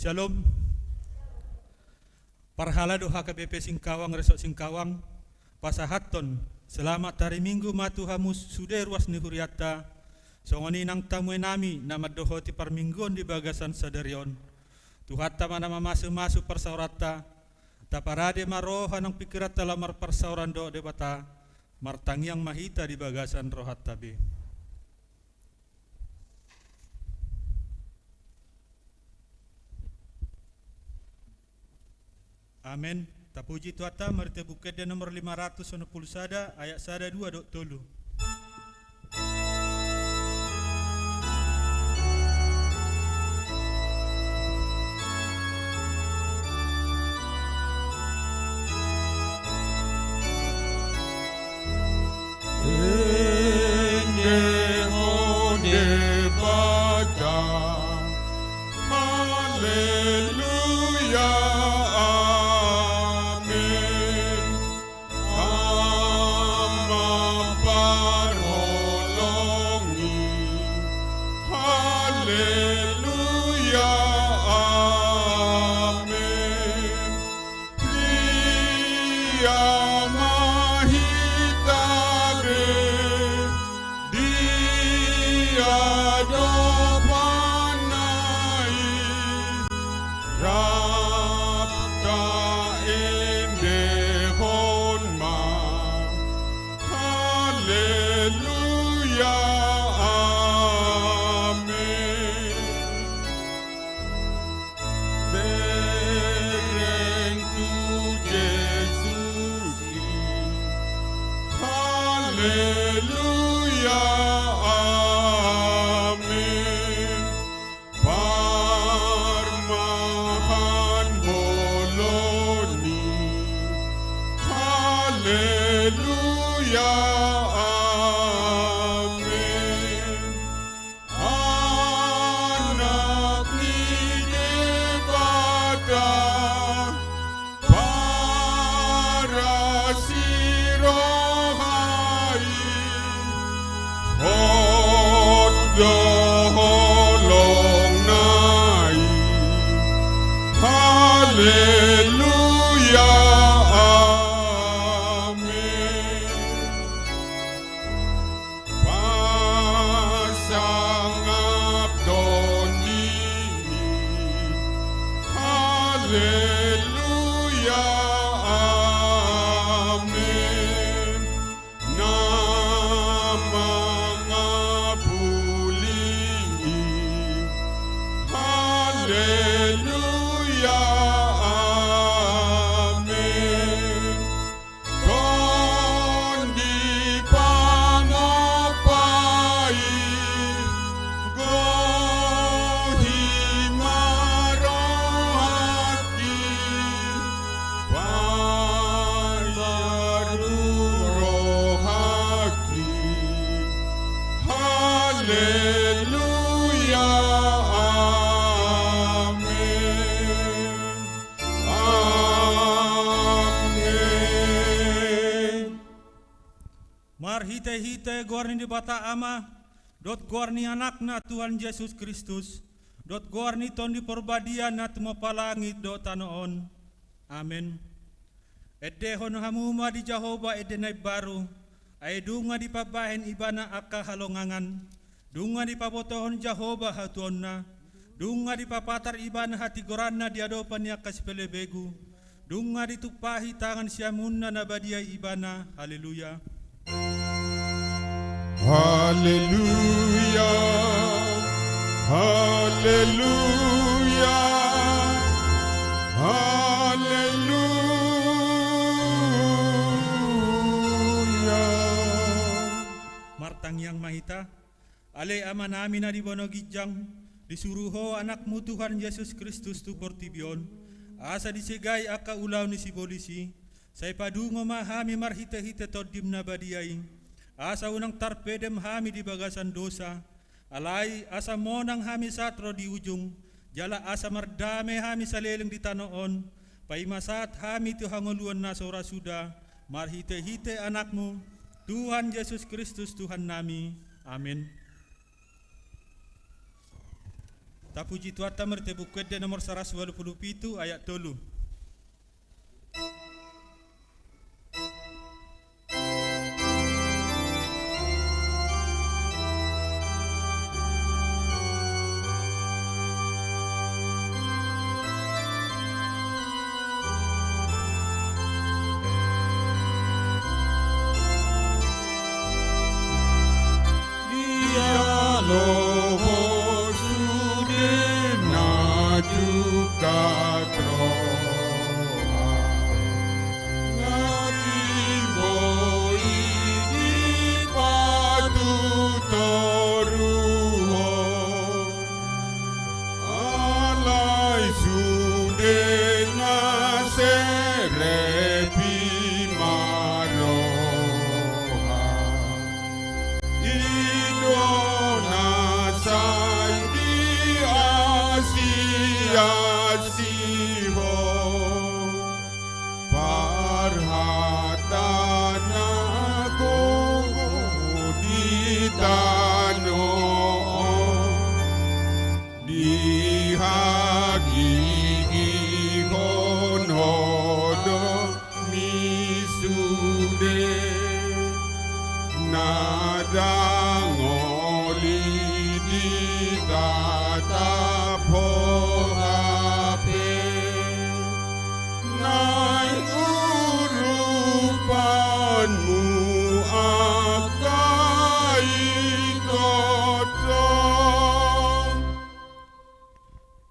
Shalom. Parhala doha KBP Singkawang Resort Singkawang pasahaton selamat hari Minggu matu hamus sude ruas ni huriata songoni nang tamu nami nama doho ti parmingguan di bagasan sadarion tuhata mana masu persaurata taparade maroha nang pikirat lamar persauran do debata martangiang mahita di bagasan rohat tabe. Amin. Tapuji tuata marite bukeda nomor 510 sada ayat sada 2 dok tolu. Hite gorni di bata ama dot gorni anakna Tuhan Yesus Kristus dot gorni ton di perbadian nat mapalangit dot tanoon. Amin. Ede hon hamuma di Jehovah ede naib baru ay dunga di pabahen ibana akka halongangan dunga di pabotohon Jehovah hatuonna dunga di papatar ibana hati goranna di adopan yakas pelebegu dunga di tupahi tangan siamunna nabadia ibana. Haleluya. Haleluya, haleluya, haleluya. Martang yang mahita, ale ama namin na di bonogijang, disuruho anakmu Tuhan Yesus Kristus tu portibion, asa disegay aka ulaw ni si polisi, say padungo mahami marhita-hita todim na badiay, asa unang tarpedem hami di bagasan dosa, alay asa monang hami satro di ujung, jala asa mardame hami sa leleng di tanoon, paimasat hami tu hangoluan na sora suda, marhite-hite anakmu, Tuhan Yesus Kristus Tuhan nami. Amin. Tapuji Tuata merte bukwede nomor 127 ayat 3.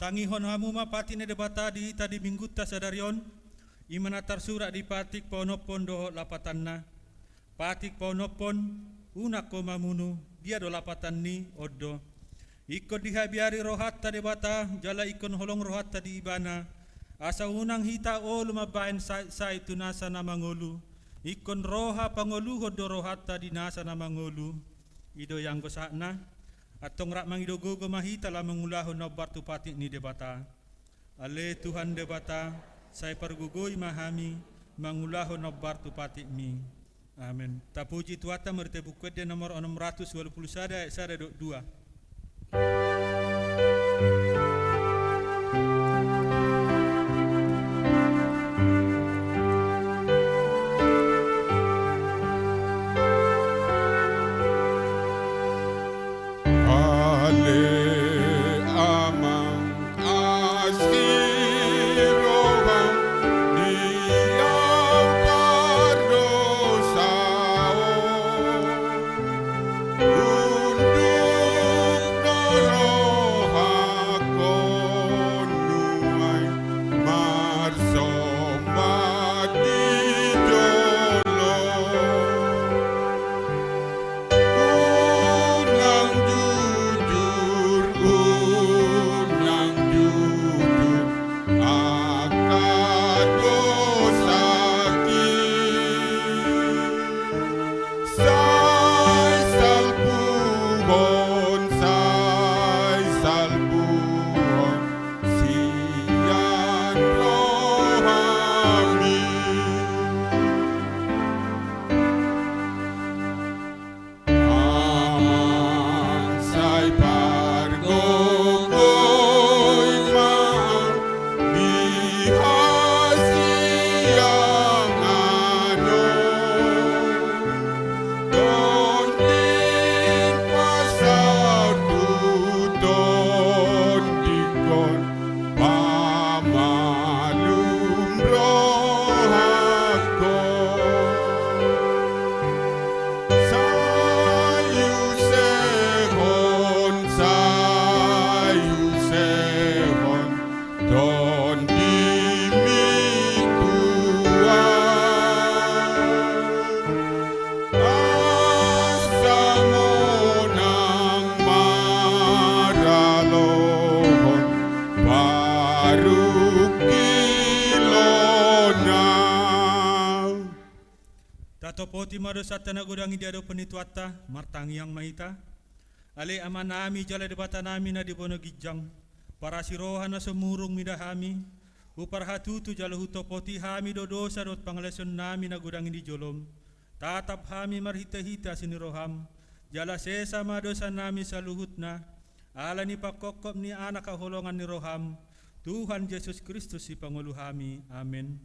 Tangihon hamu mapatine debata di tadi minggu tasadarion imanatar surat di patik paunopon doho lapatanna patik paunopon unako mamunu dia do lapatan ni oddo ikut dihabiari rohatta debata jala ikon holong rohatta di ibana asa unang hita o lumabain sa itu nasa namangolu ikon roha pangolu hodo rohatta di nasa namangolu ido yang gosakna atong rak mangido gogo mahita la mengulahon nobar tu patik ni debata. Ale Tuhan debata, saya pergugoi mahami mengulahon nobar tu patik mi. Amin. Tapuji Tuata merte bukwede nomor 621 ayat 2. Topoti mado satana godangi diado penituata martangi yang maita ale amanami jala debata nami na dibono gijang para sirohana semurung midahami upar hatutu jala hutopoti hami do dosa dot pangaleson nami na godangi di jolom tatap hami marhita-hita siniroham jala sesa madosa nami saluhutna Ala ni pakokop ni anak kaholongan ni roham, Tuhan Yesus Kristus si pangulu kami. Amin.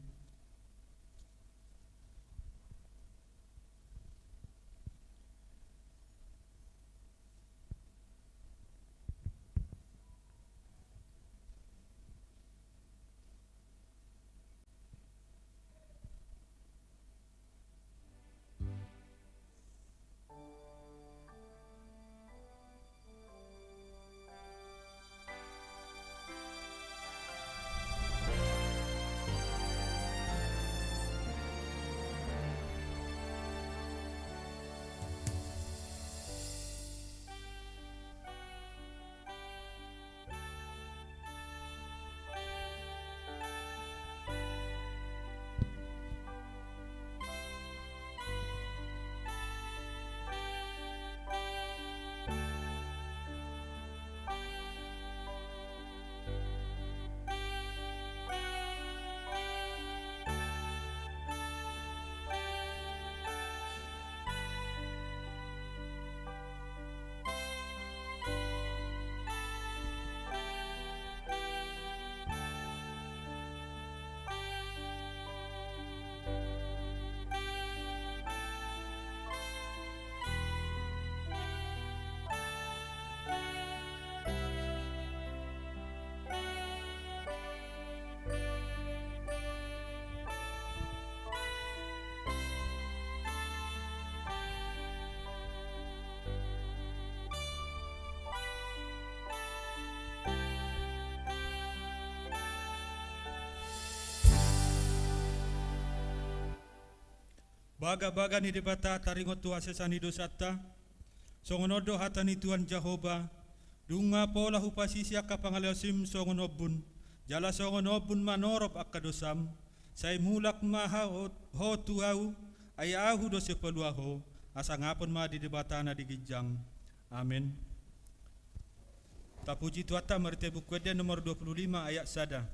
Baga-baga ni debata taringot Tuhan sesani dosata, songonodo hatani Tuhan Jehova, dunga pola hupasisi akka pangalasim songonobun, jala songonobun manorop akka dosam, say mulak maha ho tuau, ayahu dose peluaho, asangapon ma di debata na digijang. Amin. Tapuji tuata merite bukwede nomor 25 ayat sada.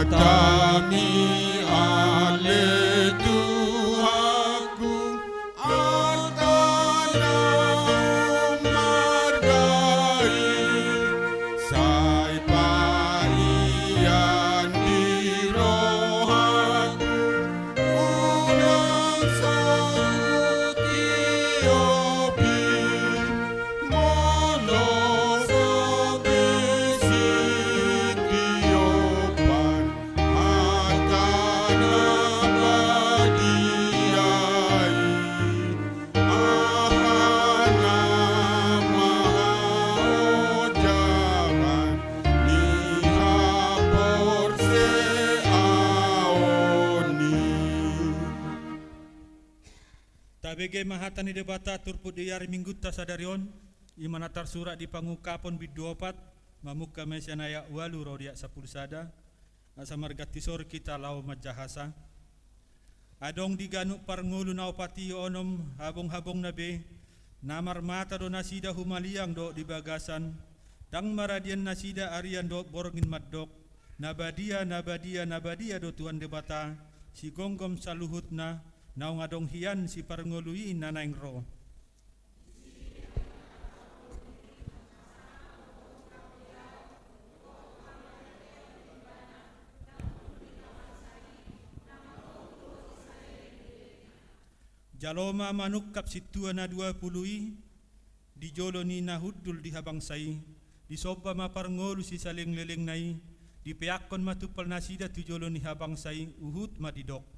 Matami ale Tuhanku, ardana margai, sai paian di rohanku, unang sauti obi, mono sobesi tiopan. Tabege mahatani debata turput di hari minggu tasadarion, imana tarsurat di pangukapon biduopat, mamuka mesenaya walu rodiak 10 sada, asa margati sor kita lau majahasa. Adong diganuk parngulu naupati onom habong-habong nabe, namar mata do nasida humaliang do di bagasan, dang maradian nasida arian do borongin maddok, nabadia do tuan debata, si gonggom saluhutna, naung adong hian si parngului nanaing ro. Jaloma manuk kap situa na 20 di jolo ni nahudul di habang sai, di soba ma parngolu si saling leleng nai, di peakon matupal nasida tu jolo ni habang sai uhud ma didok.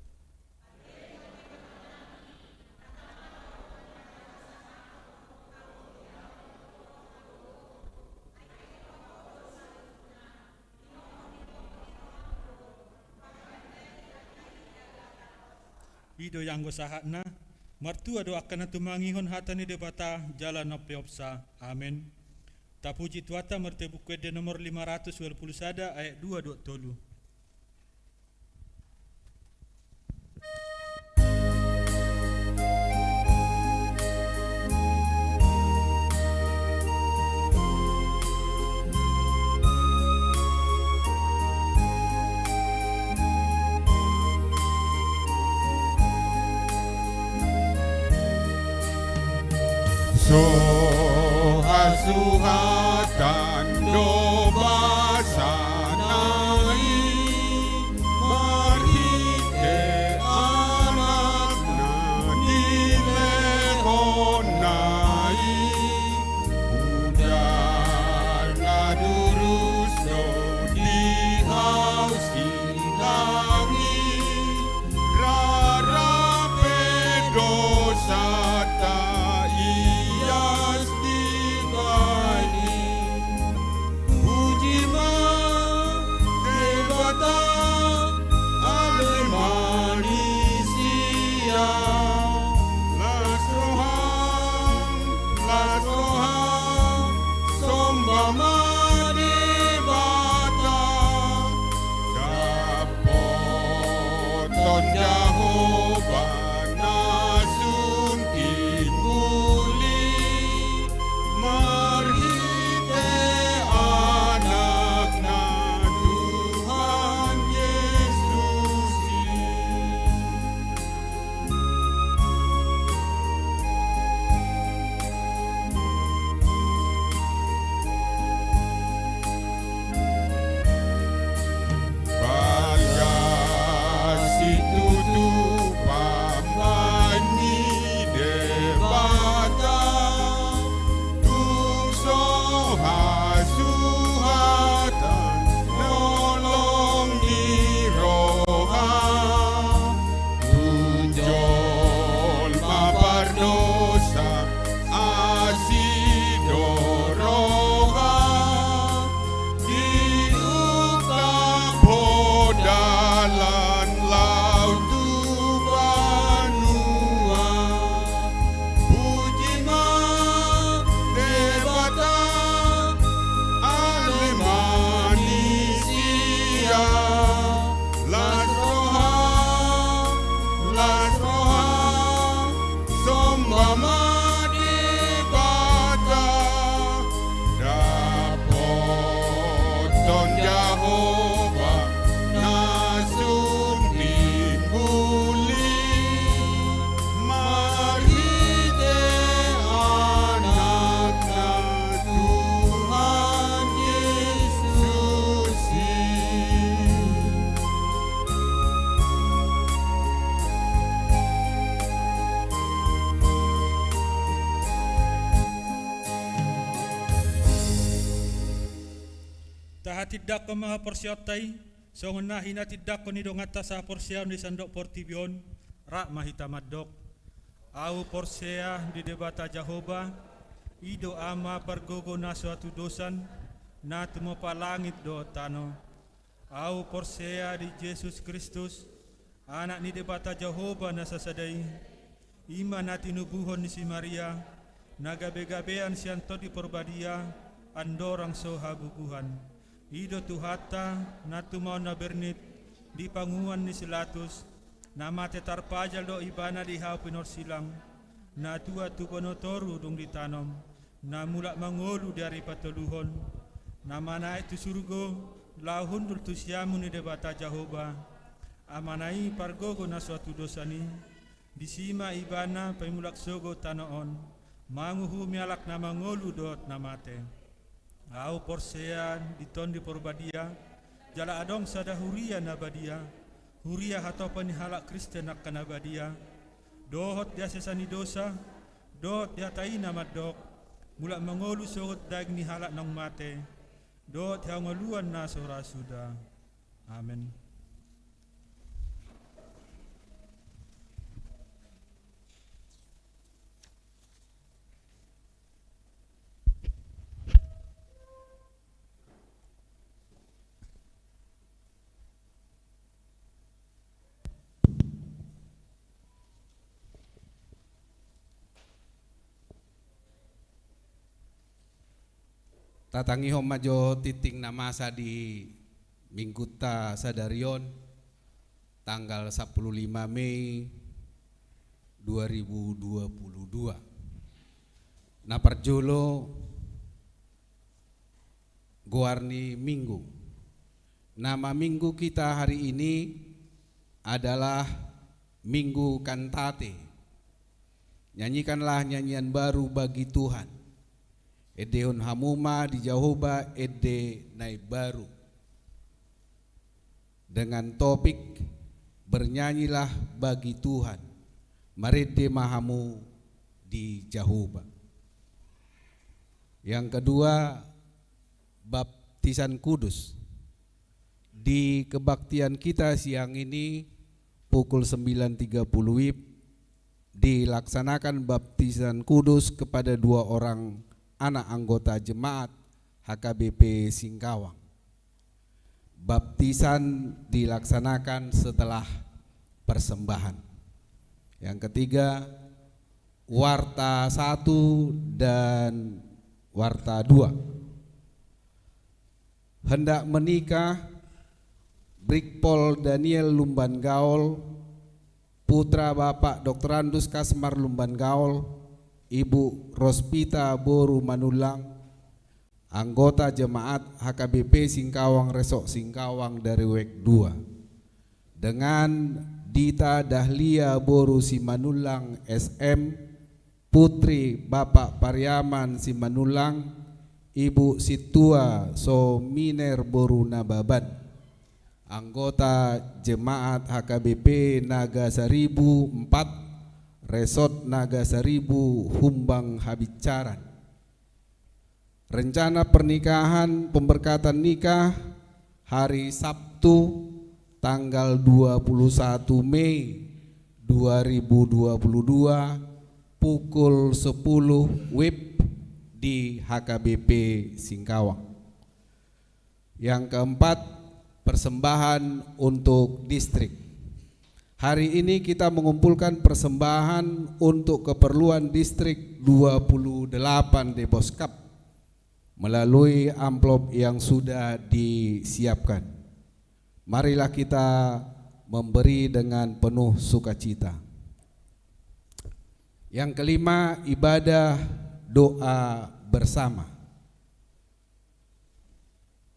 Bido yang gosahat na, martua do akan natumangihon hatani debata jalan nopeopsa. Amin. Tapuji tuata mertebukwede nomor 500 sada ayat 2 dot tolu. suhatan doba sanai marhite anak nadi lehonai udar ngadurus do di hausi langi rara pedosa ta ias dibani Ujima debata ale manusia lasroham sombama debata dapoton Jehovah nasun timbuli marhite anak na Tuhan Yesus Balgasi tutu pambani debata tungso hasuhatan nolong di roha tunjol mabardosa asidoroha diukap hodalan lautu banua Pujima debata ale manusia lasroham sombama debata dapoton Jehovah nasun timbuli marhite anak na Tuhan Yesus Tahatidak ko mga porsyotay, so ngunahina tidak ko nidong ata sa porsyaw ni Sandok Portibion, ra mahitamadok. Au porsya di debata Jehovah, ido ama pargogo na suatu dosan, na tumapalangit do tano. Au porsya di Jesus Kristus, anak ni debata Jehovah na sasaday, ima na tinubuhon ni si Maria, nagabe-gabean siyanto di porbadia, andorang so habubuhan. Ido tuhata na tumaw na bernit di panguan ni Silatus na matetarpajal do ibana di hao pinorsilang na tua tupanotoru dong ditanom na mula mangolu dari patuluhon na manai tu surgo lahun dul tu siamu ni debata Jehovah amanai pargogo na suatu dosani disima ibana paimulak sogo tanoon manguhu mialak na mangolu dot na mate. Au porsean diton di porbadia jala adong sada huria nabadia huria hatopan halak Kristen nak kanabadia dohot dia sesani dosa dohot dia taina madok mula mangolu sogot dag ni halak nang mate dohot hangaluan na sora suda amen. Tatangi homajo titing namasa di Mingguta Sadarion tanggal 15 Mei 2022. Naparjolo Guarni Minggu. Nama minggu kita hari ini adalah Minggu Kantate. Nyanyikanlah nyanyian baru bagi Tuhan. Edehun Hamuma di Jahoba Ede Naibaru, dengan topik bernyanyilah bagi Tuhan, Marede Mahamu di Jahoba. Yang kedua, baptisan kudus. Di kebaktian kita siang ini pukul 9.30 WIB dilaksanakan baptisan kudus kepada 2 orang anak anggota jemaat HKBP Singkawang. Baptisan dilaksanakan setelah persembahan. Yang ketiga, warta 1 dan warta 2. Hendak menikah Brigpol Daniel Lumban Gaul, putra Bapak Dr. Andus Kasmar Lumban Gaul, Ibu Rospita Boru Manulang, anggota jemaat HKBP Singkawang Resok Singkawang dari WEK 2, dengan Dita Dahlia Boru Simanulang SM, putri Bapak Pariaman Simanulang, Ibu Situa Sominer Boru Nababan, anggota jemaat HKBP Naga Seribu 4, Resort Naga Seribu Humbang Habicaran. Rencana pernikahan pemberkatan nikah hari Sabtu tanggal 21 Mei 2022 pukul 10 WIB di HKBP Singkawang. Yang keempat, persembahan untuk distrik. Hari ini kita mengumpulkan persembahan untuk keperluan distrik 28 Deboskap melalui amplop yang sudah disiapkan. Marilah kita memberi dengan penuh sukacita. Yang kelima, ibadah doa bersama.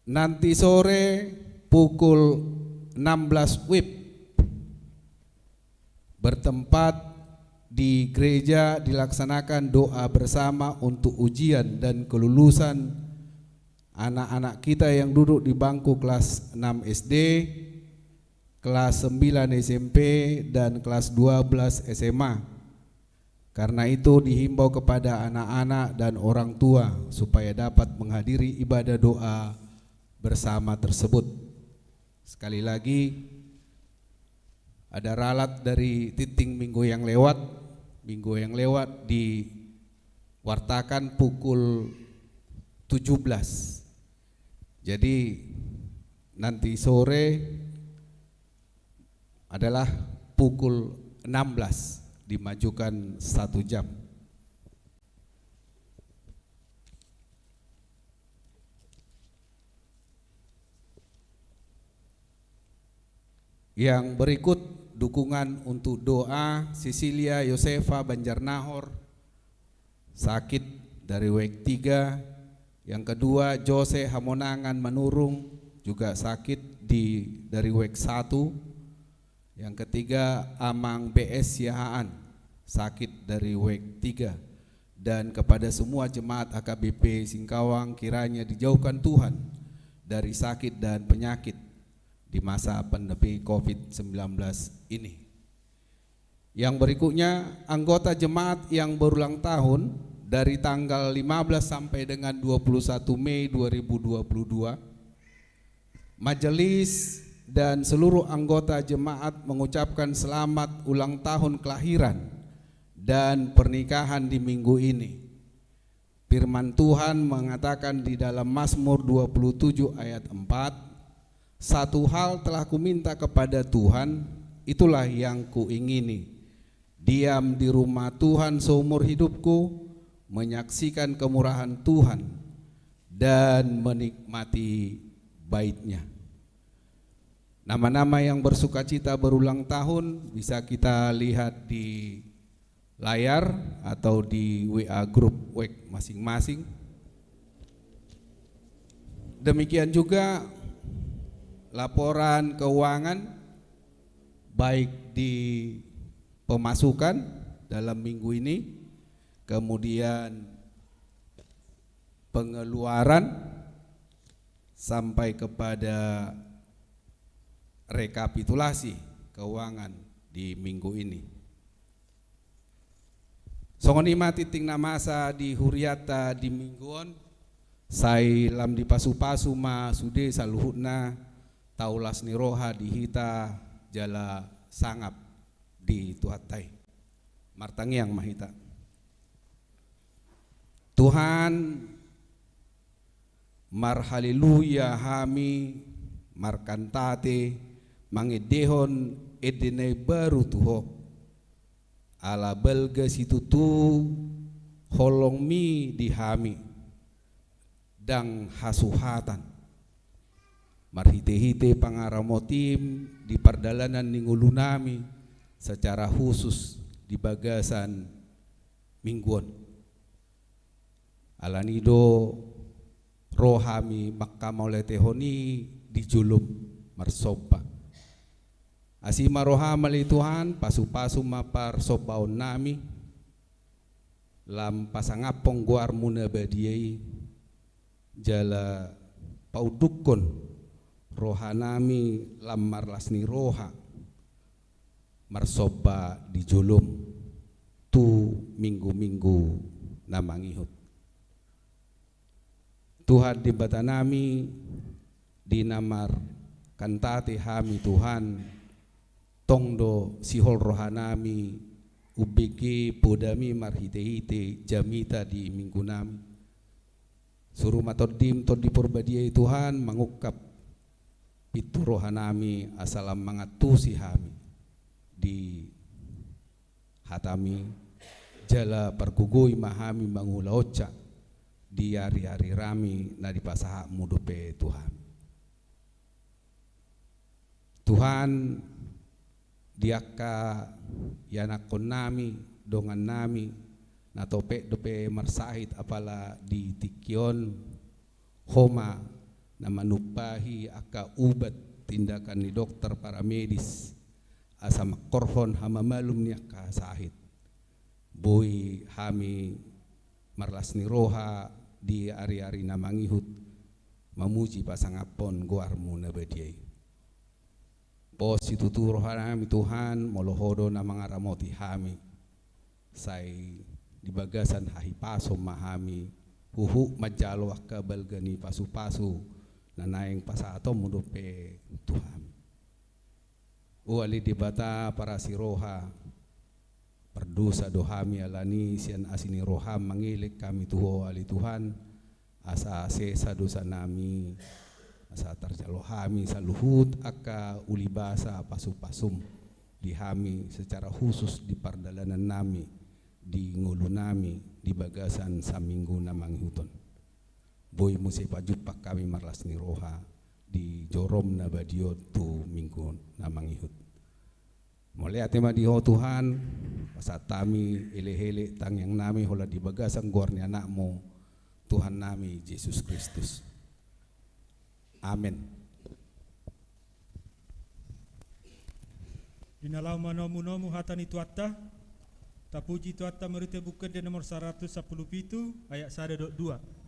Nanti sore pukul 16 WIB bertempat di gereja dilaksanakan doa bersama untuk ujian dan kelulusan anak-anak kita yang duduk di bangku kelas 6 SD, kelas 9 SMP, dan kelas 12 SMA. Karena itu dihimbau kepada anak-anak dan orang tua supaya dapat menghadiri ibadah doa bersama tersebut. Sekali lagi, ada ralat dari titing minggu yang lewat. Minggu yang lewat diwartakan pukul 17. Jadi nanti sore adalah pukul 16, dimajukan 1 jam. Yang berikut dukungan untuk doa Sisilia Yosefa Banjarnahor, sakit dari WEK 3. Yang kedua, Jose Hamonangan Manurung, juga sakit dari WEK 1. Yang ketiga, Amang BS Yahaan, sakit dari WEK 3. Dan kepada semua jemaat HKBP Singkawang, kiranya dijauhkan Tuhan dari sakit dan penyakit di masa pandemi COVID-19 ini. Yang berikutnya, anggota jemaat yang berulang tahun dari tanggal 15 sampai dengan 21 Mei 2022, majelis dan seluruh anggota jemaat mengucapkan selamat ulang tahun kelahiran dan pernikahan di minggu ini. Firman Tuhan mengatakan di dalam Mazmur 27 ayat 4, "Satu hal telah kuminta kepada Tuhan, itulah yang kuingini, diam di rumah Tuhan seumur hidupku, menyaksikan kemurahan Tuhan dan menikmati bait-Nya." Nama-nama yang bersukacita berulang tahun bisa kita lihat di layar atau di WA grup WEK masing-masing. Demikian juga laporan keuangan baik di pemasukan dalam minggu ini, kemudian pengeluaran sampai kepada rekapitulasi keuangan di minggu ini. Songonima titing namasa di huriata di mingguon, sai lam di pasu-pasu ma sude saluhutna taulas niroha di hita jala sangap di tuhatai martangiang mahita. Tuhan mar haleluya hami markantate mangedehon edene baru tuho ala belga situtu holong mi dihami dang hasuhatan marhite-hite pangaramotim di pardalanan ningulunami secara khusus di bagasan mingguan alanido rohami makkamole tehoni di julum marsoba asima rohamali Tuhan pasu-pasu mapar sobaon nami lam pasangapong guar muna badiai jala paudukon rohanami lam marlasni roha marsoba di julum tu minggu-minggu namangihut. Tuhan di batanami di namar kantate hami Tuhan tongdo sihol rohanami ubigi podami marhite-hite jamita di minggu nami suruh matodim to di purbadiai Tuhan mengukap pitu rohanami asalam mangatusi hami di hatami jala pergugui mahami mangula oca di hari-hari rami na dipasaha mudupe Tuhan. Tuhan diaka yanakon nami dongan nami na tope dope marsahit apala di tikyon homa na manupahi aka ubat tindakan ni dokter para medis asa makorhon hamamalum niya kasahit boy hami marlas ni roha di ari-ari na mangihut mamuji pasangapon guarmu na badiay pos ituturo hanami Tuhan molohodo na mga ramoti hami say di bagasan hahipaso mahami huhu majalo akka balgani pasu-pasu na naing pasato mudupe Tuhan uali di bata para si roha perdusa dohami alani sian asini roham mangilik kami tuho ali Tuhan asa sesa dosa nami asa tarjalohami saluhut aka ulibasa pasu-pasum dihami secara khusus di pardalanan nami di ngulu nami di bagasan saminggu namanghuton boy musi pajupak kami marlas ni roha di jorom na badio tu minggu namanghut mulai atema diho Tuhan pasatami ele-hele tang yang nami hola di bagasang guarni anakmu Tuhan nami Yesus Kristus. Amin. Dinalau manomu hatani tuatta tapuji tuatta merite buka di nomor 110 pitu ayat 1.2.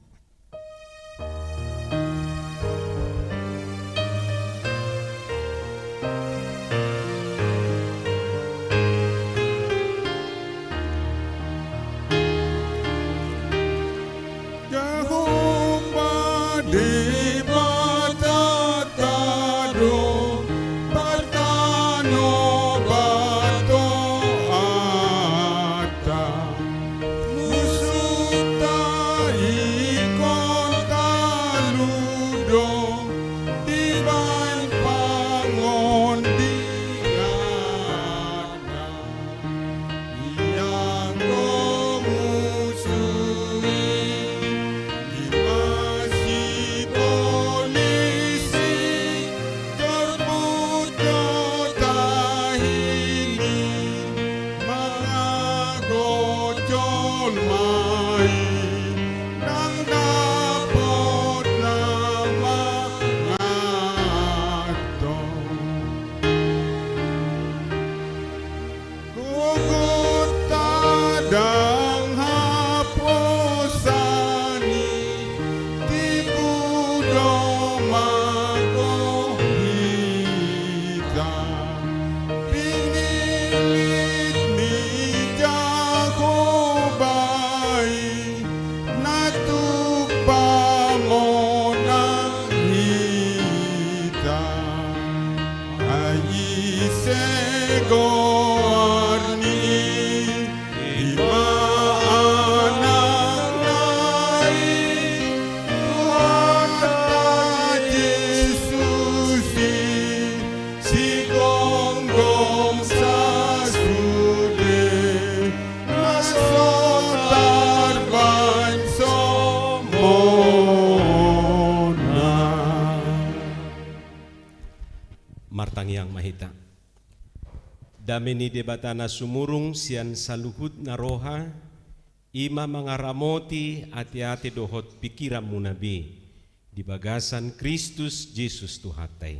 ni Jehovah natuk pamonang hita ayi segorni ima anak nai Tuhan Yesus si gonggong sasude nasotar banso mona. Martangiang mahita dameni debatana sumurung sian saluhut naroha ima mangaramoti ati-ati dohot pikiran munabi di bagasan Kristus Yesus Tuhatai.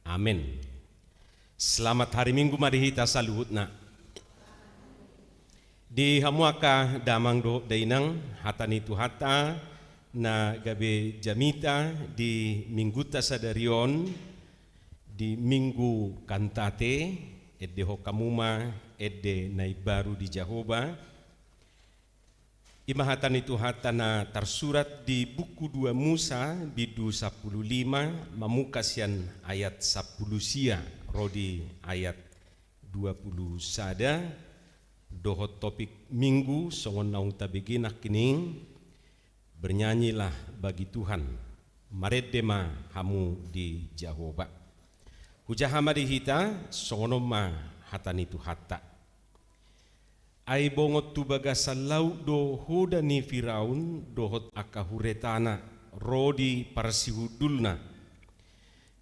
Amin. Selamat hari Minggu marihita saluhutna. Di hamuaka damang do dainang hatani Tuhata na gabe jamita di mingguta sadarion di minggu kantate edde hokamuma edde naibaru di Jehovah imahatan itu hatana tersurat di buku 2 Musa bidu 15 mamukasian ayat 10 sia rodi ayat 20 sada dohot topik minggu songon naung tabegina kining bernyanyilah bagi Tuhan maredema hamu di Jehovah. Hujahama dihita songonoma hatani tu hatta. Ai bongot tu bagasa laut do hoda ni Firaun dohot akahuretana rodi parsihudulna.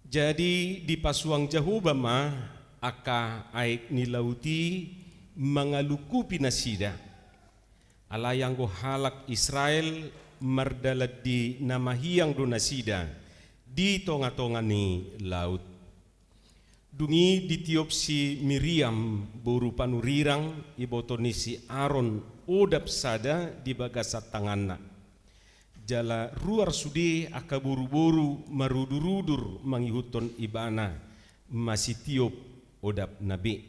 Jadi di pasuang Jehovah ma aka aik ni lauti mangalukupi nasida. Alayang go halak Israel mardalat di namahiyang do nasida di tonga-tonga ni laut. Dungi ditiup si Miriam boru panurirang ibotoni si Aaron odap sada di bagasat tanganna. Jala ruar sudi aka buru-buru marudur-rudur mangihuton ibana masih tiup odap nabi.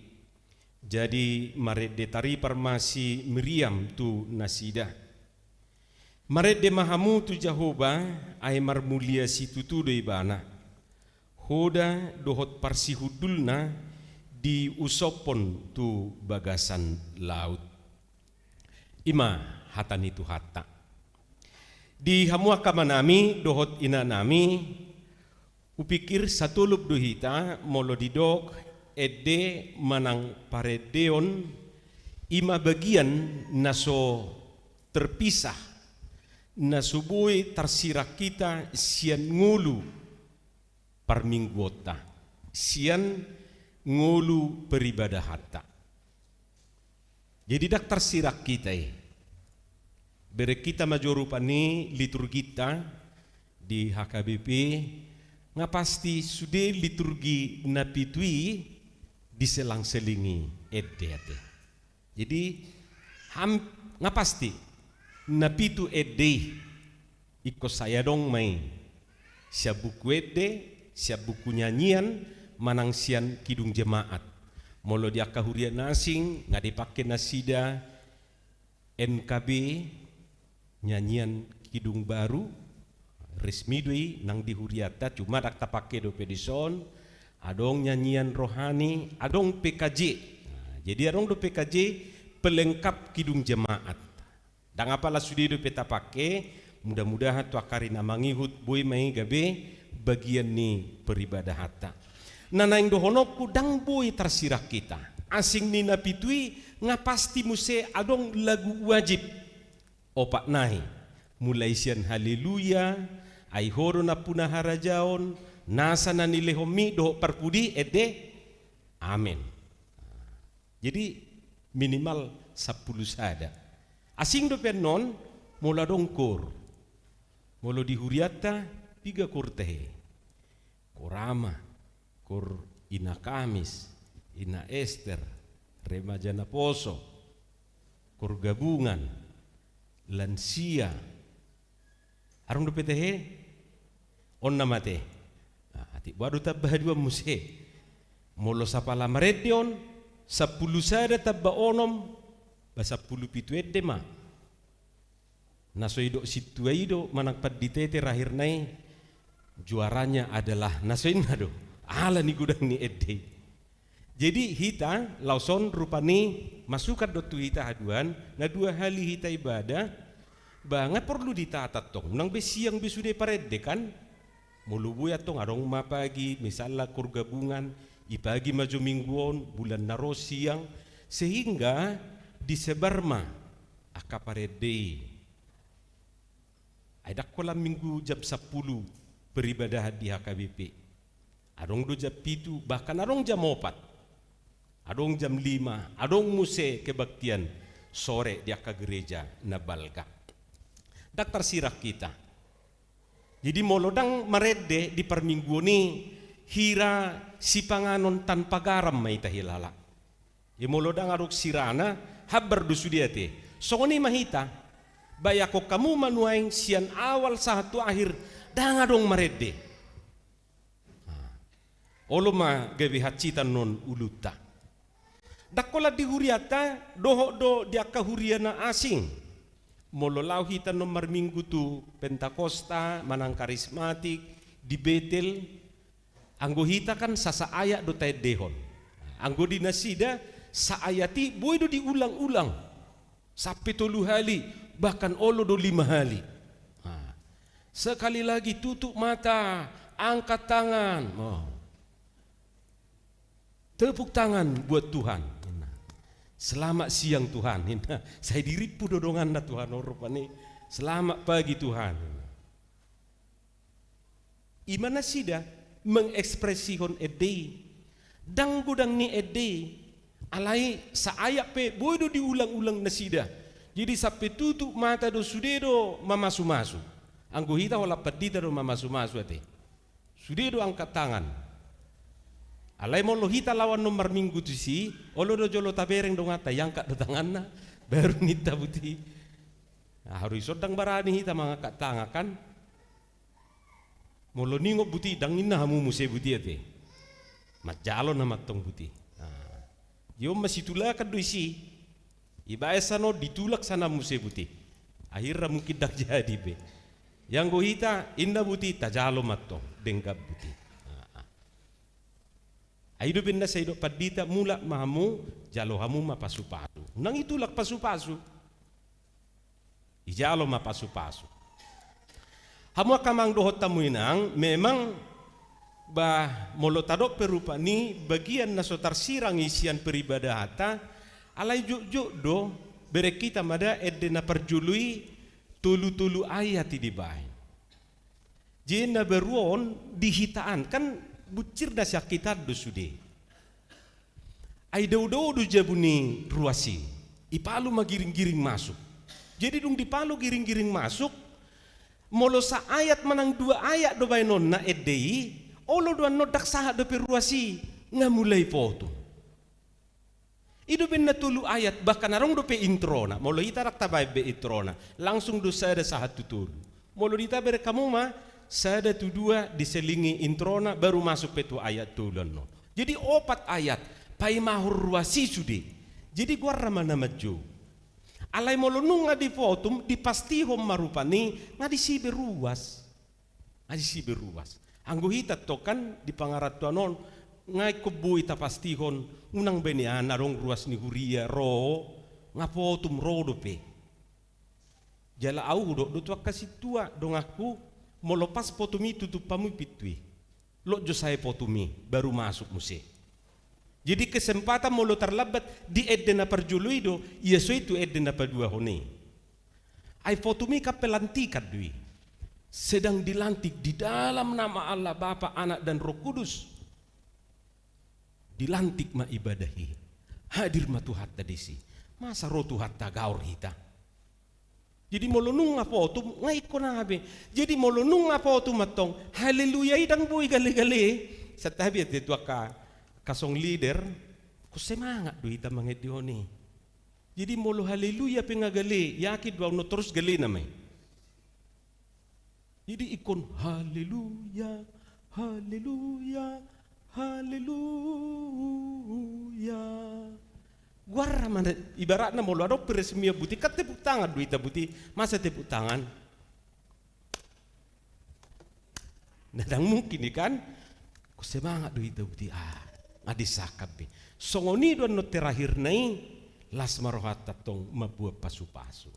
Jadi marede tari parmasi Miriam tu nasida. Marede mahamu tu Jehovah ay marmulia si tutudo ibana. Hoda dohot parsihudulna di usopon tu bagasan laut. Ima hatani tu hatta. Di hamuaka manami dohot ina nami upikir satulup duhita molo didok edde manang paredeon ima bagian naso terpisah nasubui tersirak kita sian ngulu parmingguota sian ngulu peribadah hatta. Jadi dak tersirak kita bere kita majorupani liturgita di HKBP ngapasti sudah liturgi napitui diselang-selingi edde. Jadi ngapasti napitu edde iko saya dong mai siap buku edde siap buku nyanyian manang sian kidung jemaat molo dia kahurian nasing nggak dipakai nasida NKB nyanyian kidung baru resmi dui nang dihuriata cuma dak tapake do pedison adong nyanyian rohani adong PKJ. Jadi adong do PKJ pelengkap kidung jemaat dan apalah sudah do peta pake mudah-mudahan tu akarina mangihut boy mai gabe bagian ni peribadah hatta. Nanaing dohonokku dang boy tersirak kita. Asing ni napitui ngapasti muse adong lagu wajib. Opak nahi. Mulai sian haleluya, ai horo na punah harajaon, nasa na nilehomi doh parpudi ede. Amin. Jadi minimal 10 sada. Asing do penon mula dongkor. Molo dihuriata 3 kurtehe, korama, kor ina Kamis, ina Ester, remaja na poso, kor gabungan, lansia, arong do petehe, on namate, ati baru tabah dua muse, molo sapala maredion, 10 sada tabba onom basa 10 pitu edde ma nasoido situaido manakpat ditete rahir nai juaranya adalah nasoina do ala ni gudang ni edde. Jadi hita lauson rupani masukat do tu hita haduan na 2 hali hita ibadah banget perlu ditatat tong nang besiang besude paredde kan mulubuya tong arong mapagi misalnya kur gabungan ipagi maju mingguon bulan naro siang sehingga disebar ma akaparedde ada kolam minggu jam 10 beribadah di HKBP arong do jam 7 bahkan arong jam 4 adong jam 5 adong muse kebaktian sore di aka gereja nabalga daktar sirak kita. Jadi molodang maredde di perminggu ni hira si panganon tanpa garam may tahilala. E molodang aruk sirana habar dusudiate. So ni mahita bayako kamu manuaing sian awal satu akhir dangadong maredde. Olo ma gabi hacitan non uluta. Dakola di huriata doho do dia kahuriana asing. Mololau hita nomor minggu tu Pentakosta manang karismatik di Betel anggo hita kan sasa ayat do tay dehon anggo dinasida sa ayati boy do diulang-ulang sampai 3 hali bahkan olo do 5 hali. Sekali lagi tutup mata angkat tangan tepuk tangan buat Tuhan. Selamat siang Tuhan. Saya diripu dodongan na Tuhan rupane. Selamat pagi Tuhan. Imana sida mengekspresikan ede. Dang gudang ni ede. Alai sa ayak pe boy do diulang-ulang na sida. Jadi sampai tutup mata do sudedo mamasu-masu. Anggo hita wala padita do mamasu-masu ate. Sudedo angkat tangan. Alai mo lohita lawan nomor minggu tu si olo do jolo tabereng dong ata yang kat tanganna baru nita buti harus sodang barani hita mangkat tangan kan molo ningo buti dangina hamu muse buti ate mat jalo na matong buti yo masih tulakan do isi ibae sano ditulak sana muse buti akhirnya mungkin dak jadi be yang go hita inda buti tajalo matong denggap buti. Aido benda sa ido padita mula mahamu jalo hamu mapasupasu. Nang itulak pasu-pasu. Ijalo mapasupasu. Hamu akamang dohot tamuinang memang bah molotadok perupa ni bagian na sotar sirang isian peribadahata alai juk do bere kita mada edde na perjului tulu-tulu ayat di bae. Jena beruon dihitaan kan bucir da syakitat do sude. Ai do jabuni ruasi. Ipalu magiring-giring masuk. Jadi dong dipalu giring-giring masuk. Molo sa ayat manang 2 ayat do bainon na edei. Olo do nodak saha do peruasi ngamulai foto. Ido ben na tulu ayat bahkan arong do pe introna. Molo ita rak tabay be introna. Langsung do sada saha tutul. Molo dita bere kamu ma sada tu 2 diselingi introna baru masuk petu ayat tulan no. Jadi 4 ayat pai mahur ruasi sude. Jadi gua ramana maju. Alai molo nunga di fotum dipastihom marupani ngadi si beruas. Ngadi si beruas. Anggo hita tokan di pangaratuan non ngai kebu ita pastihon unang benian arong ruas ni huria ro ngapotum ro dope. Jala au do tua kasih tua dong aku mau lepas potumi tutup pamu pitui lo jo saya potumi baru masuk muse jadi kesempatan mau lo terlambat di edena perjuluido yeso itu edena padua hone ai potumi kapelantikan dui sedang dilantik di dalam nama Allah Bapa Anak dan Roh Kudus dilantik ma ibadahi hadir ma Tuhan tadisi masa roh Tuhan tagaur hita. Jadi molonung apa tu ngai kona habe. Jadi molonung apa tu matong haleluya idang boy gale-gale. Satabi at itu kasong leader ko semangat do ita manget dioni. Jadi molo haleluya pengagale yakid wa no terus gale namay. Jadi ikon haleluya haleluya haleluya mana ibaratnya mau ada peresmian buti kan tepuk tangan duit buti masa tepuk tangan. Nadang mungkin kan ku semangat duit buti ngadisakap be. Songoni doan no terakhir nai las marohata tong mabuah pasu-pasu.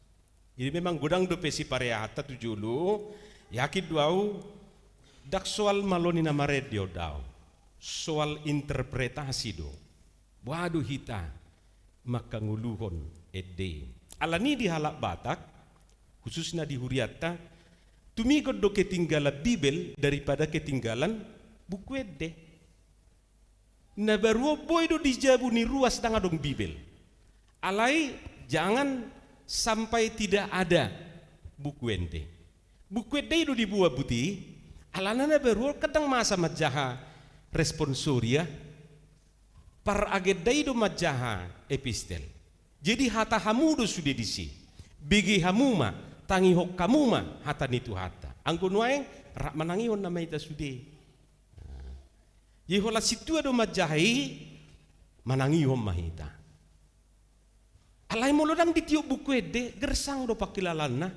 Ini memang godang do pesi pareata tujulu yakit duau dak soal maloni nama radio dau. Soal interpretasi do. Waduh hita maka nguluhon ede. Alani di halak Batak khususnya di Huriata tumigod do ketinggalan Bibel daripada ketinggalan buku ede. Na baru boy do dijabu ni ruas dang adong Bibel. Alai jangan sampai tidak ada buku ede. Buku ede do dibuat buti. Alana baru kadang masa majaha responsoria par agedai do majaha epistel. Jadi hata hamudo sudah disi. Bigi hamuma tangi hok kamuma hata nitu hata. Anggo nuaeng rak manangihon nama ita sudah. Yehola situ do majahai manangihon mahita. Alai molodang ditiup buku ede gersang do pakilalanna.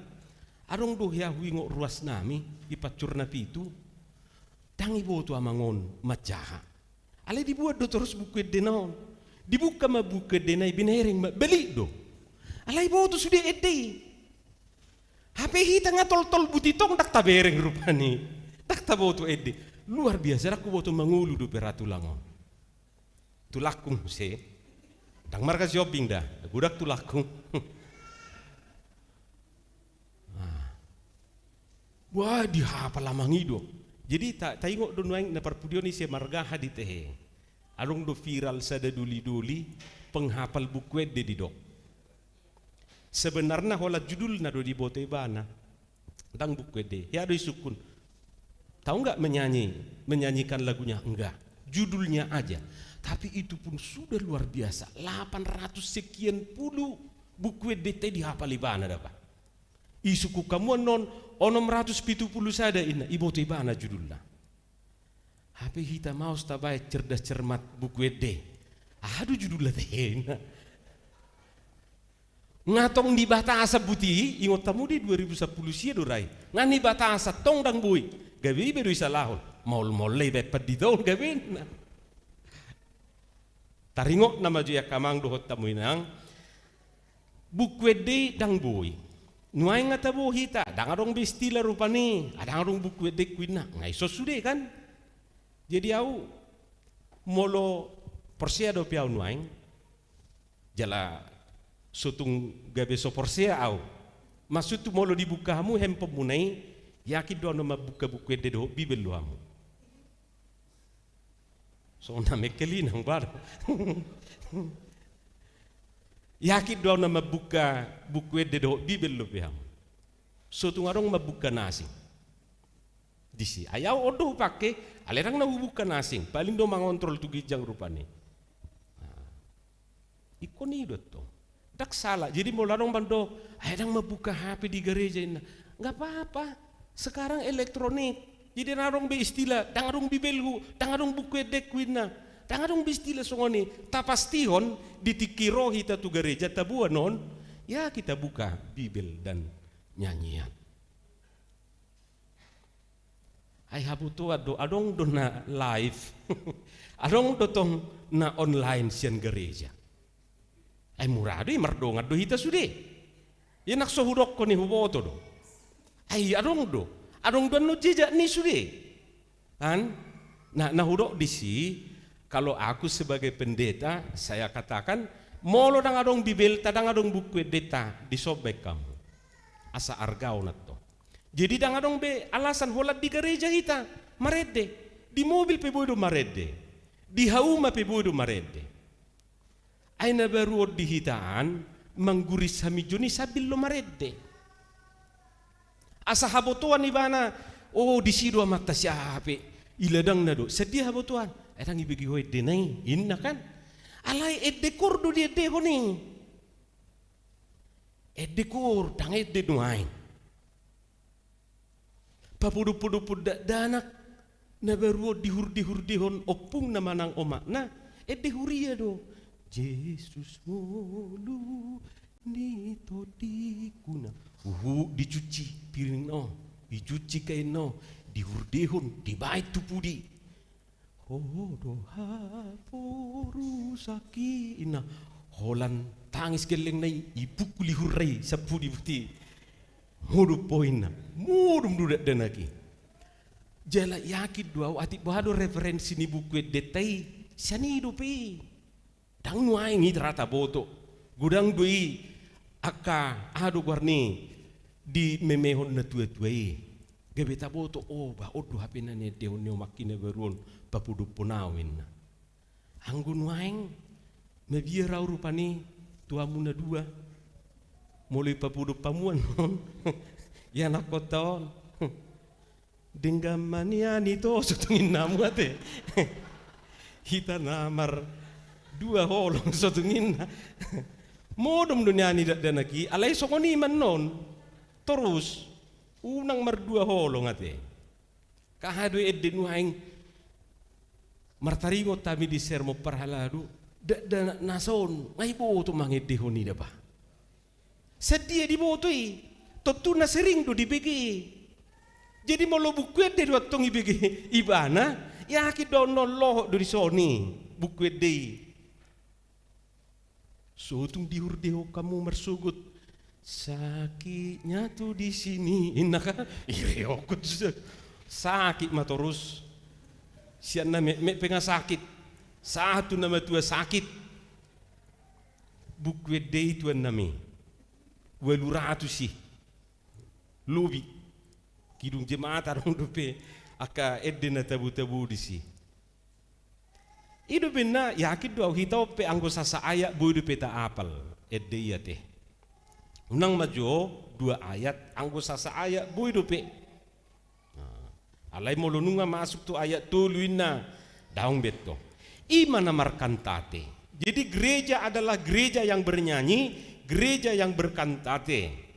Arong do yahui ngok ruas nami ipacurna pitu. Tangi boto amangon majaha. Alai dibuat do terus buku ede naon. Dibuka ma buku ede nai binering beli do. Alai bawa tu sudah ede. HP hita ngatol-tol butitong tak tabereng rupani. Tak tabawa tu ede. Luar biasa aku bawa tu mangulu do peratulangon. Tulakung se. Dang marga shopping dah. Budak tulakung. Wah dihapal lamangi do. Jadi tak tengok do nuang na parpudio ni se marga hadi tehe. Arong do viral sada duli-duli penghapal buku ede di dok. Sebenarnya hola judul na do di bote bana. Tang buku ede. Ya do sukun. Tahu enggak menyanyikan lagunya? Enggak. Judulnya aja. Tapi itu pun sudah luar biasa. 800 sekian puluh buku ede te dihapal ibana dapat. Isuku kamu non onom 170 sada ina ibu tiba ana judulnya. HP hita mau tabai cerdas cermat buku ede. Aduh judulnya tehena. Ngatong di batasa buti ingot tamu di 2010 sia dorai. Ngani batasa tong dang bui. Gabi beru isa lahol. Mol lebe pedidong gabi. Taringok nama jaya kamang dohot tamu inang. Buku ede dang bui. Nuai ngata bo hita, dangarong bestila rupani, adangarong buku ede kuina, ngai sosude kan. Jadi au molo porsia do piau nuai, jala sotung gabe so porsia au. Maksud tu molo dibuka hamu hem pemunai, yakin do nama buka buku ede do Bibel do hamu. So na mekeli nang bar. Yakin doa nama buka buku ede do Bibel lo piham. So tungarong mabuka nasing. Disi ayaw odoh pake alerang na buka nasing. Paling do mangontrol tu gijang rupane. Ikon idot to. Dak salah. Jadi mau larong bando ayang mabuka HP di gereja ina. Enggak apa-apa. Sekarang elektronik. Jadi narong be istilah dangarong Bibelku, dangarong buku ede kuina. Tangadong bistila songoni tapastihon ditikiro hita tu gereja tabuan non ya kita buka Bibel dan nyanyian. Ai habutu adong do na live. Adong do tong na online sian gereja. Ai murado mardong ado hita sude. Ya nak sohudok ko ni huboto do. Ai adong do no jejak ni sude. Kan? Nah hudok di si. Kalau aku sebagai pendeta, saya katakan, molo dang adong Bibel, tadang adong buku deta disobek kamu. Asa argau nato. Jadi dang adong be alasan holat di gereja kita, marede. Di mobil pe bodo marede. Di hauma pe bodo marede. Aina baru di hitaan, mangguris hamijuni sabil lo marede. Asa habotuan ibana, oh di sido mata siape, iladang nado, sedih habotuan. Erang ibigi hoi denai inna kan alai edekor do dia de honi edekor tang ede nuain papudu danak na beruo dihur dihon opung na manang omak na ede huria do Yesus mulu ni todikuna. Dicuci piring no, dicuci kain no, dihurdehun, dibait tu pudi. Doha poru sakina. Holan tangis geleng nai ipukuli hurai sapudi putih. Mudu poina, mudu dudak denaki. Jala yakin dua atik bahado referensi ni buku detai sani dupi. Dang nuai ngi terata boto. Gudang dui aka adu warni di memehon na tua-tuai. Gebeta boto ba odu hapena ne deon ne makine berun papudu punawin. Anggun waeng mebiara rupani tuamu na dua. Mulai papudu pamuan ya nak koton dengan manian itu sotungin namu ate kita namar dua holong sotungin modom dunia ni dak danaki alai sokoni manon terus unang mar dua holong ate kahadu edde nuaing martaringo tami di sermo parhaladu dak nason ngai bo to mangede honi daba sedia dibotoi tentu na sering do dibegi jadi mau lo buku de waktu ngibegi ibana ya ki dono loh do di soni buku de so tung dihurdeo kamu mersugut sakitnya tuh di sini inaka ireokut sakit matorus sian me penga sakit satu nama tua sakit buku de itu nami weluratu sih lubi kidung jemaat arung dope aka edena tabu-tabu di si ido benna yakin do hitau pe anggo sasa ayat boy dope ta apal edde iya teh unang majo dua ayat anggo sasa ayat boy dope alai molonunga masuk tu ayat tu luina daung beto imana markantate jadi gereja adalah gereja yang bernyanyi, gereja yang berkantate.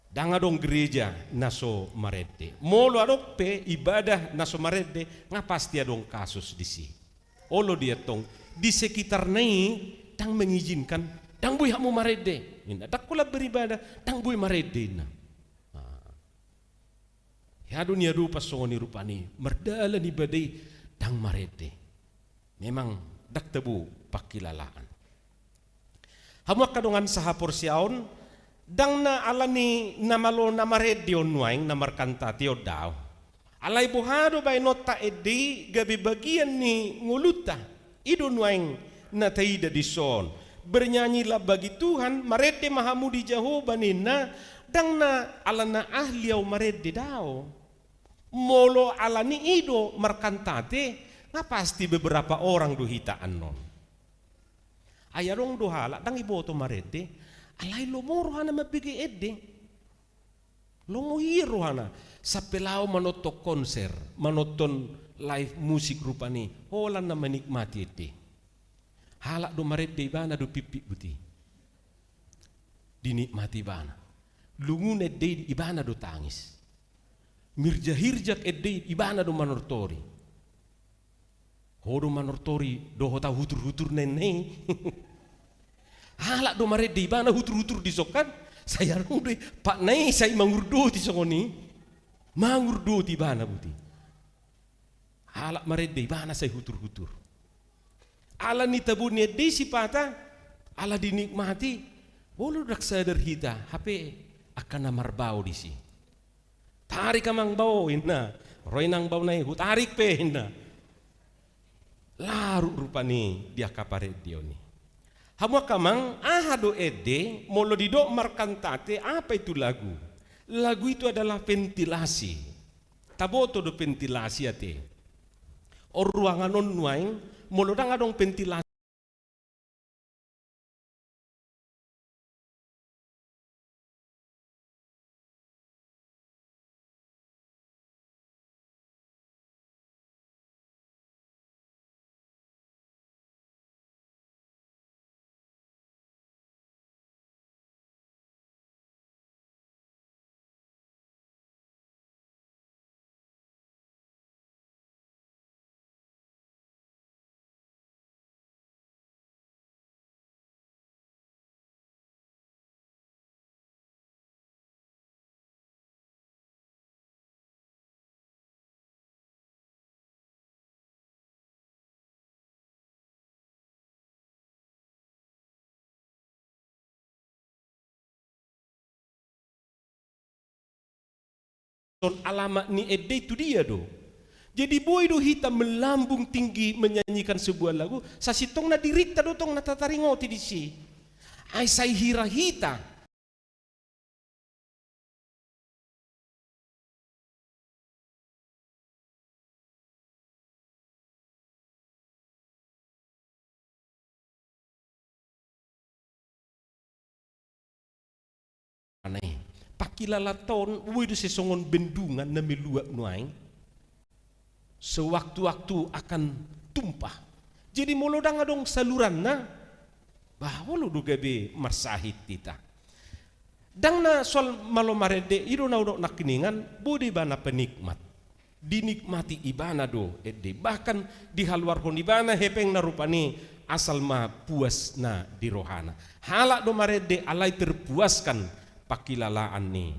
Dangadong gereja naso marede. Molo adope ibadah naso marede ngapasti adong kasus di si. Olo dia tong di sekitar nai tang mengizinkan tang bui hamu marede. Inda dakula beribadah tang bui marede na. Ya dunia rupa soni rupani merdalan ibadai tang marede. Memang dak tebu pakilalaan. Hamu kadongan saha porsiaon dang na alani namalo namaredio nuaing namarkantati daw. Alai buhado bay nota edi gabi bagian ni nguluta ido nuaing na taida di son. Bernyanyilah bagi Tuhan marede mahamu di Jehovah nina dang na alana ahliau marede daw. Molo alani ido markantate nga pasti beberapa orang duhitaan non. Ayarong dohala dang iboto marede alai lomoro hana mabigi edde lomohiro hana sa pelao manoto konser manoton live musik rupani holan na menikmati edde halak do marede ibana do pipi buti dinikmati bana lungun edde ibana do tangis mirjahirjak edde ibana do manortori hodo manortori do hota hutur-hutur nenei halak do marede ibana hutur-hutur disokan saya rude pak nai saya mangurdo ti songoni mangurdo ti bana buti halak marede ibana saya hutur-hutur ala ni tabuni de sipata ala dinikmati bolu dak sadar hita HP akan namarbau di si tarik amang bau inna roinang bau nai hutarik pe inna larut rupani dia kapare dioni. Hamu kamang ahado ede molo didok markantate apa itu lagu? Lagu itu adalah ventilasi. Taboto do ventilasi ate. Or ruangan non nuaing molo dang adong ventilasi. alamat ni ede itu dia do. Jadi boy do hita melambung tinggi menyanyikan sebuah lagu, sasitong na dirita do tong natataringoti di si. Ay say hira hita. Aneh. Pakilalaton, boy do sesongon bendungan na meluap nuaing. Sewaktu-waktu akan tumpah. Jadi molodang adong saluran na bahwa lo duga be marsahit kita. Dang na sol malomarede iro na udok nakiningan bodi bana penikmat. Dinikmati ibana do ede bahkan dihaluarhon ibana hepeng na rupani asal ma puas na di rohana. Halak do marede alai terpuaskan pakilalaan ni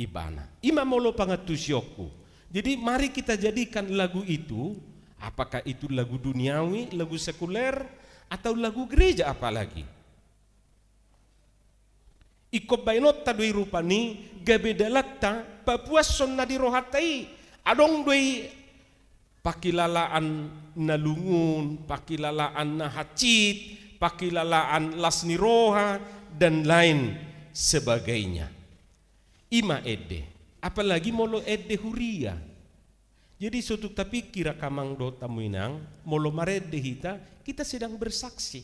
ibana. Ima molo pangatusyoku. Jadi mari kita jadikan lagu itu, apakah itu lagu duniawi, lagu sekuler, atau lagu gereja apalagi. Iko bainot tadui rupani, gabedalatta, papuason na dirohatai, adong dui pakilalaan na lungun, pakilalaan na hacit, pakilalaan lasniroha, dan lain sebagainya. Ima ede. Apalagi molo ede huria. Jadi suatu tapi kira kamang do tamuinang molo marede hita kita sedang bersaksi.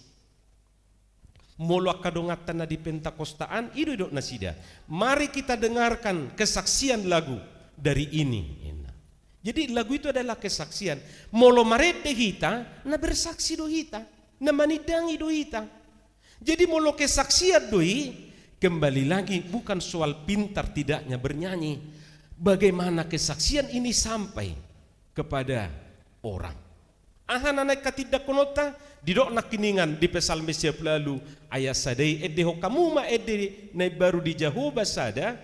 Molo akadongatan na di pentakostaan ido dok nasida. Mari kita dengarkan kesaksian lagu dari ini. Jadi lagu itu adalah kesaksian. Molo marede hita na bersaksi do hita, na manidangi do hita. Jadi molo kesaksian doi kembali lagi bukan soal pintar tidaknya bernyanyi. Bagaimana kesaksian ini sampai kepada orang. Ahananay katidak konota didok nakiningan di pesalmes siap lalu ayat sadai ede ho kamu ma ede nay baru di Jehovah sada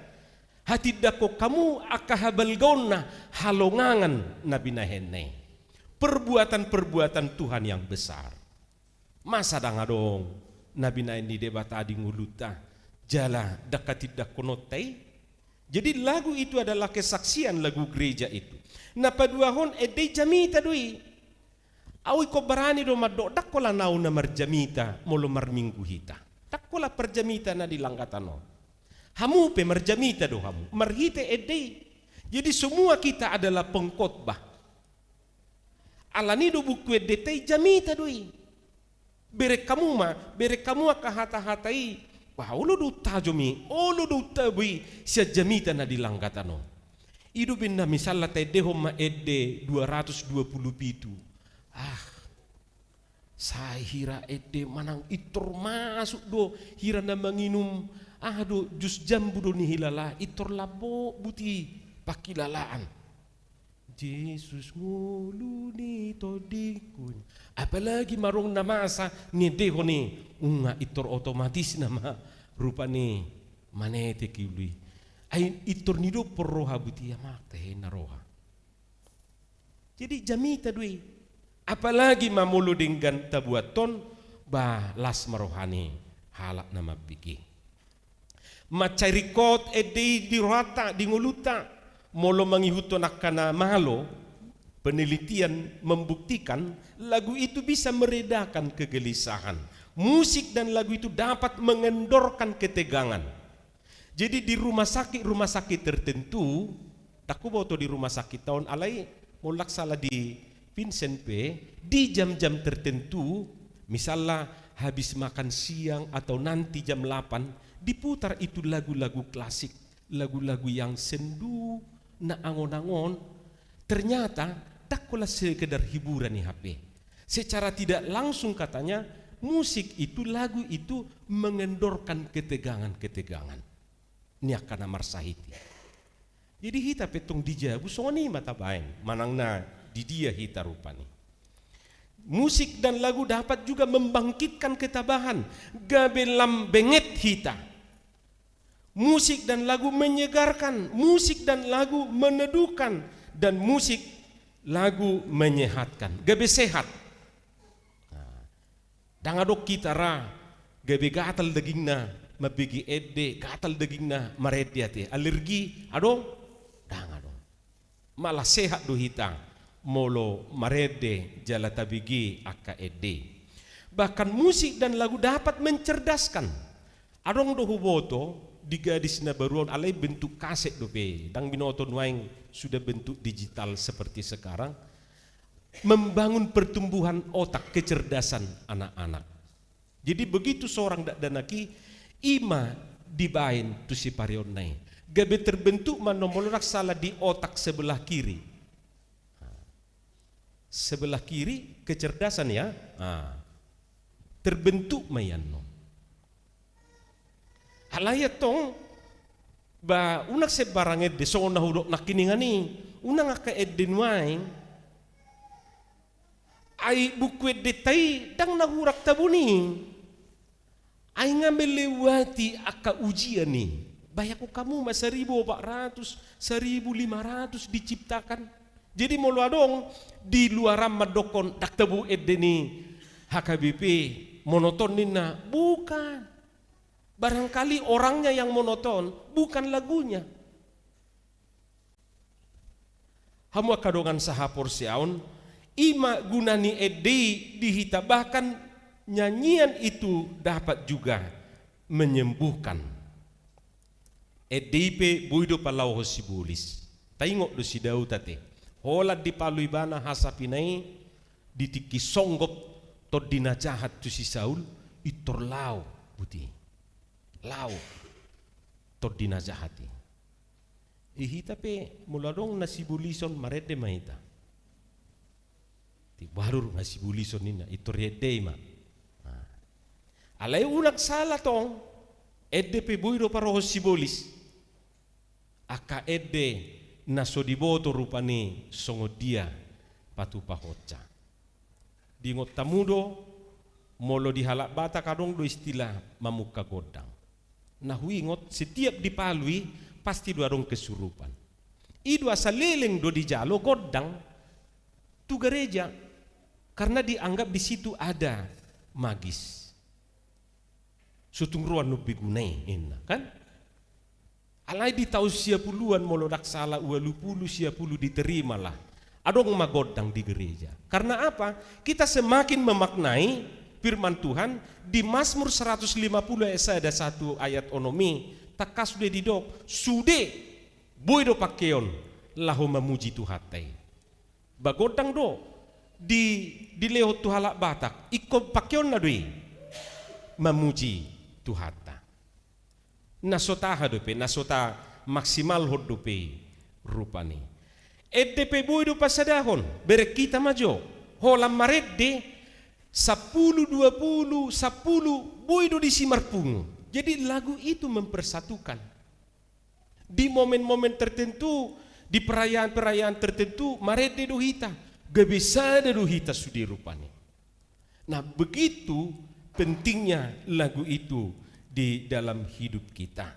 hatidako kamu akahabal gonna halongangan nabi nahenne. Perbuatan-perbuatan Tuhan yang besar. Masa dangadong nabi nahenne debat adi nguluta. Jala dakatidak konotai. Jadi lagu itu adalah kesaksian lagu gereja itu. Na paduahon ede jamita doi. Awi ko barani do maddo dakkola nau na marjamita molo marminggu hita. Dakkola perjamita na dilanggatano. Hamu pe marjamita do hamu. Marhite ede. Jadi semua kita adalah pengkhotbah. Alani do buku ede tei jamita doi. Bere kamu akahata-hatai. Wah, ulu du tajomi, ulu du tabi sia jamita na dilanggatano. Idu binda misalnya tede homa ede 227. Saya hira ede manang itor masuk do hira na manginum do jus jambu do ni hilala itor labo buti pakilalaan. Yesus ngulu ni todikun. Apalagi marong namasa ni deho ni unga itor otomatis nama rupa ni manete kiului. Ay itor nido porroha buti amak teh naroha. Jadi jamita dui. Apalagi mamulu dengan tabuaton ba las marohani halak nama bigi. Macarikot ede dirata dinguluta. Molo mangihuto nakana malo, penelitian membuktikan lagu itu bisa meredakan kegelisahan. Musik dan lagu itu dapat mengendorkan ketegangan. Jadi di rumah sakit tertentu, takku boto di rumah sakit tahun alai molak salah di Vincent P di jam-jam tertentu, misalnya habis makan siang atau nanti jam 8 diputar itu lagu-lagu klasik, lagu-lagu yang sendu na angon-angon. Ternyata takkola sekedar hiburan nih HP. Secara tidak langsung katanya musik itu, lagu itu mengendorkan ketegangan-ketegangan. Ini akan marsahiti. Jadi hita petong dijabu soni mata bain manangna di dia hita rupani. Musik dan lagu dapat juga membangkitkan ketabahan, gabelam benget hita. Musik dan lagu menyegarkan, musik dan lagu meneduhkan, dan musik lagu menyehatkan, gabe sehat. Dangadok kita ra, gabe gatal dagingna, mabigi ede gatal dagingna maretiate, alergi, ado, dangadok. malah sehat do hita molo marede jala tabigi aka ede. Bahkan musik dan lagu dapat mencerdaskan. Adong do huboto di gadis na baruan alay bentuk kaset do pe, dang binoton waing sudah bentuk digital seperti sekarang, membangun pertumbuhan otak, kecerdasan anak-anak. Jadi begitu seorang danaki ima dibain tu si parion nai, gabe terbentuk manomolorak salah di otak sebelah kiri. Sebelah kiri kecerdasan ya, terbentuk mayanno. Alaya tong ba unak se baranged de so na hudok nakiningani unang ka edden waing ay bukwed de tay dang nahurak tabuni ay nga melewati aka ujian ni bayak ko kamu mas 1.400 1.500 diciptakan. Jadi molo adong di luaran madokon dak tabu edden ni HKBP monoton nina bukan. Barangkali orangnya yang monoton, bukan lagunya. Hamu kadongan sahapor siaun, ima gunani edi dihita, bahkan nyanyian itu dapat juga menyembuhkan. Edipe buido palau hosibulis. Taingok do sidau tate. Holat di palui bana hasapinai ditiki songgop todina jahat tu si Saul itorlau putih. Lau tordina jahati ihita pe muladong nasibulison marede maita ti baru nasibulison nina itu rede ma alai unak salah tong edde pe buiro paroho sibolis aka edde nasodiboto rupani songo dia patu pahoca dingot tamudo molo dihalak bata kadong do istilah mamuka godang. Nah ingot setiap dipalui pasti dua dong kesurupan. Idu asal leleng do di jalo godang tu gereja karena dianggap di situ ada magis. Sutung ruan nu bigunai inna kan? Alai di tahun 10-an molodak salah 20 diterimalah. Adong magodang di gereja. Karena apa? Kita semakin memaknai firman Tuhan di Mazmur 150 ada satu ayat onomi takas sudah didok sude boy do pakeon lahu memuji Tuhatai bagodang do di lehot tuhalak batak ikut pakeon na doi memuji Tuhata nasotaha dope nasota maksimal hod dope rupani edp boy do pasadahon berek kita majo holam maredde 10, 20, 10 boido di simarpungu. Jadi lagu itu mempersatukan. Di momen-momen tertentu, di perayaan-perayaan tertentu, marede dohita, gebesada dohita sudi rupani. Nah begitu pentingnya lagu itu di dalam hidup kita.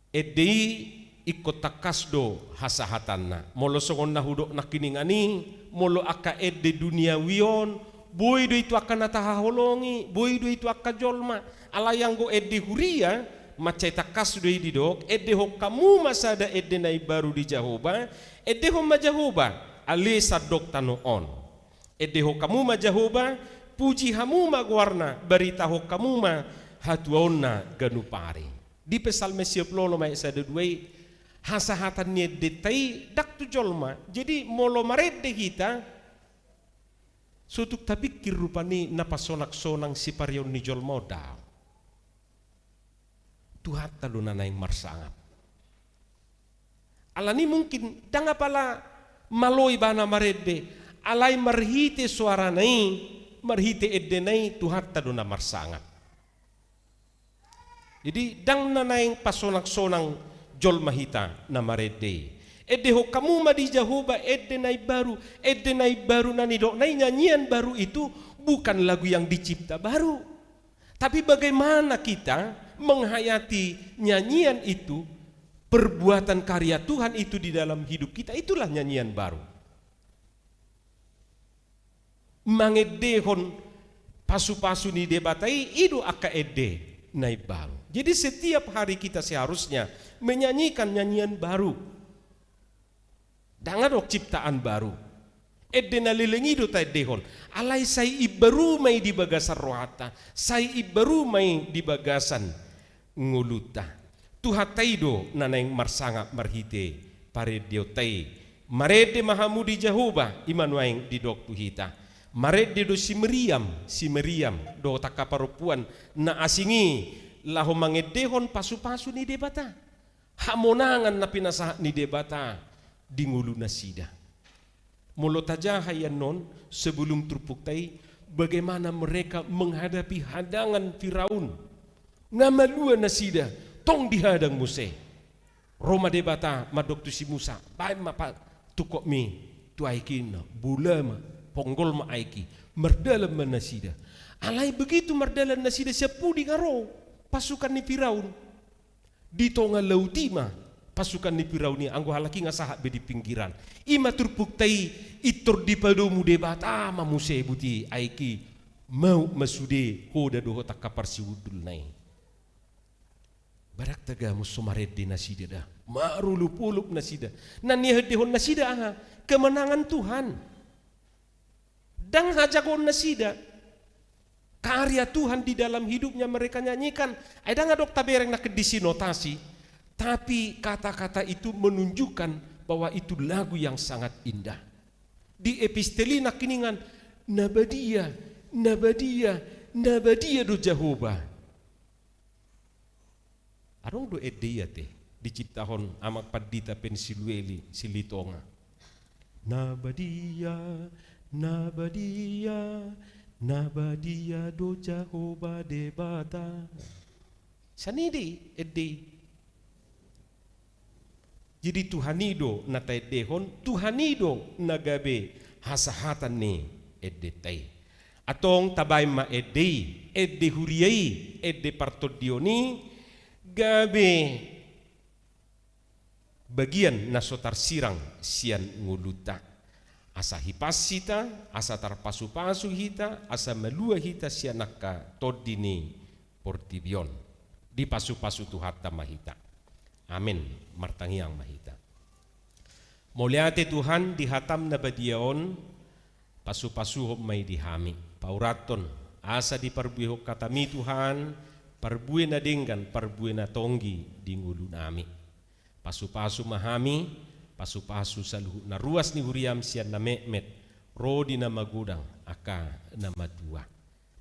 Edei ikut takasdo hasahatanna. Molo songon nahudok nakiningani, molo aka ede dunia wion, boido itu akan natahaholongi, boido itu akan jolma. Ala yang go edde huria, macai takas do didok, edde ho kamu masada edde nai baru di Jahoba, edde ho majahoba, ali sadok tano on. Edde ho kamu majahoba, puji hamu magwarna, berita ho kamu ma hatuona ganupari. Di Psalm 10 mai sada duai, hasahatan ni detai dak tu jolma. Jadi molo marede kita sutuk tabikir rupani napasonak-sonang si parion ni jol modal. Tuhan talu nanay marsangap. Alani mungkin danga pala maloi bana marede alay marhite suara nai marhite edde nai Tuhan talu na marsangap. Jadi dang nanay pasonak-sonang jol mahita na marede. Edde ho kamu madi Jahoba edde nai baru nani dok nai nyanyian baru itu bukan lagu yang dicipta baru. Tapi bagaimana kita menghayati nyanyian itu, perbuatan karya Tuhan itu di dalam hidup kita, itulah nyanyian baru. Mangedehon pasu-pasu ni debatai idu aka edde nai baru. Jadi setiap hari kita seharusnya menyanyikan nyanyian baru. Dangadok ciptaan baru. Edde nalilengido tayo dehon. Alay say ibaru may di bagasan rohata. Say ibaru may di bagasan nguluta. Tuhataydo na nang marsanga marhite pare diotay. Marede mahamudi Jehovah imanuaing di dok tuhita. Marede do si Miriam do takaparupuan na asingi laho mangedehon pasu-pasu ni debata. Hamonangan na pinasa ni debata di ngulu na sida. Mula taja hayan non sebelum terpuktay bagaimana mereka menghadapi hadangan Firaun. Ngamalua na sida tong dihadang Muse. Roma debata madok tu si Musa. Baik mapa tukok mi tu aikin bula ma ponggol ma aiki merdalam na sida. Alai begitu merdalam na sida sepudi ngaro pasukan ni Firaun. Di tonga lautima pasukan ni Firaun ni anggo halaki ngasaha be di pinggiran. Ima turpuktai itor di padomu debata mamuse buti aiki mau masude hoda doho takapar siwudul nai. Barak taga musumared di nasida dah. Marulupulup nasida. Nani hedehon nasida aha kemenangan Tuhan. Dang hajagon nasida. Karya Tuhan di dalam hidupnya mereka nyanyikan. Ada ngadok tabereng nak disinotasi. Tapi kata-kata itu menunjukkan bahwa itu lagu yang sangat indah. Di episteli nak kiningan Nabadia do Jehovah. Arong do edia te diciptahon amak padita pensilueli silitonga. Nabadia do Jehovah debata. Sanidi edi. Jadi Tuhanido na tay dehon, Tuhanido nagabe hasahatan ni edetay. Atong tabay ma edde huriyay, edde partodioni, gabe bagian na sotar sirang sian nguluta. Asa hipas hita, asa tarpasu-pasu hita, asa melua hita sian naka todini portibion. Di pasu-pasu tuhata mahita. Amin. Martangiang mahita. Muliate Tuhan dihatam na badiaon pasu-pasu may dihami. Pauraton asa di parbuihok katami Tuhan parbuih na dinggan parbuih na tonggi di ngulu nami. Pasu-pasu mahami pasu-pasu saluhu na ruas ni huriam sian na mekmet rodi na magudang aka na madua.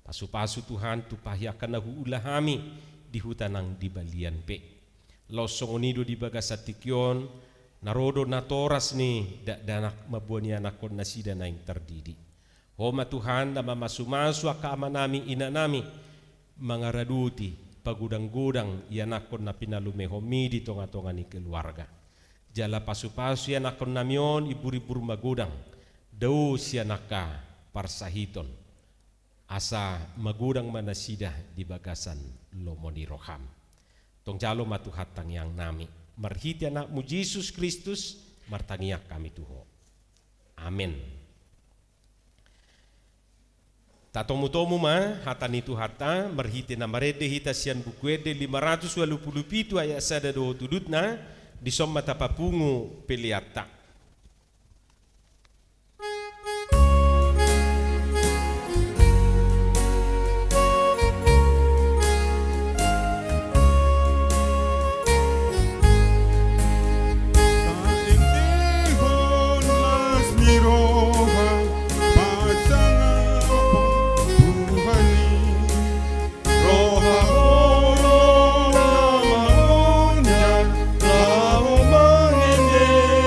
Pasu-pasu Tuhan tupahyakan na huulahami di hutanang di balian pe. Losong unido di bagasatikyon narodo na toras ni danak mabuani anakon na sida na yung terdidi. Homa Tuhan na mamasumasu akama nami ina nami mga raduti pagudang-gudang yanakon na pinalumehomi di tonga-tonga ni keluarga. Jala pasu-pasu yanakon namion ibur-ibur magudang daw siya naka parsahiton asa magudang manasida di bagasan lomoni roham. Tong jalo matuhatang yang nami. Marhiti anakmu Yesus Kristus, martangiak kami Tuho. Amin. Tatomu-tomu ma, hatan itu hata, marhiti na marede hita sian bukuede 587 ayat sada do tudutna, disom matapapungu peliata.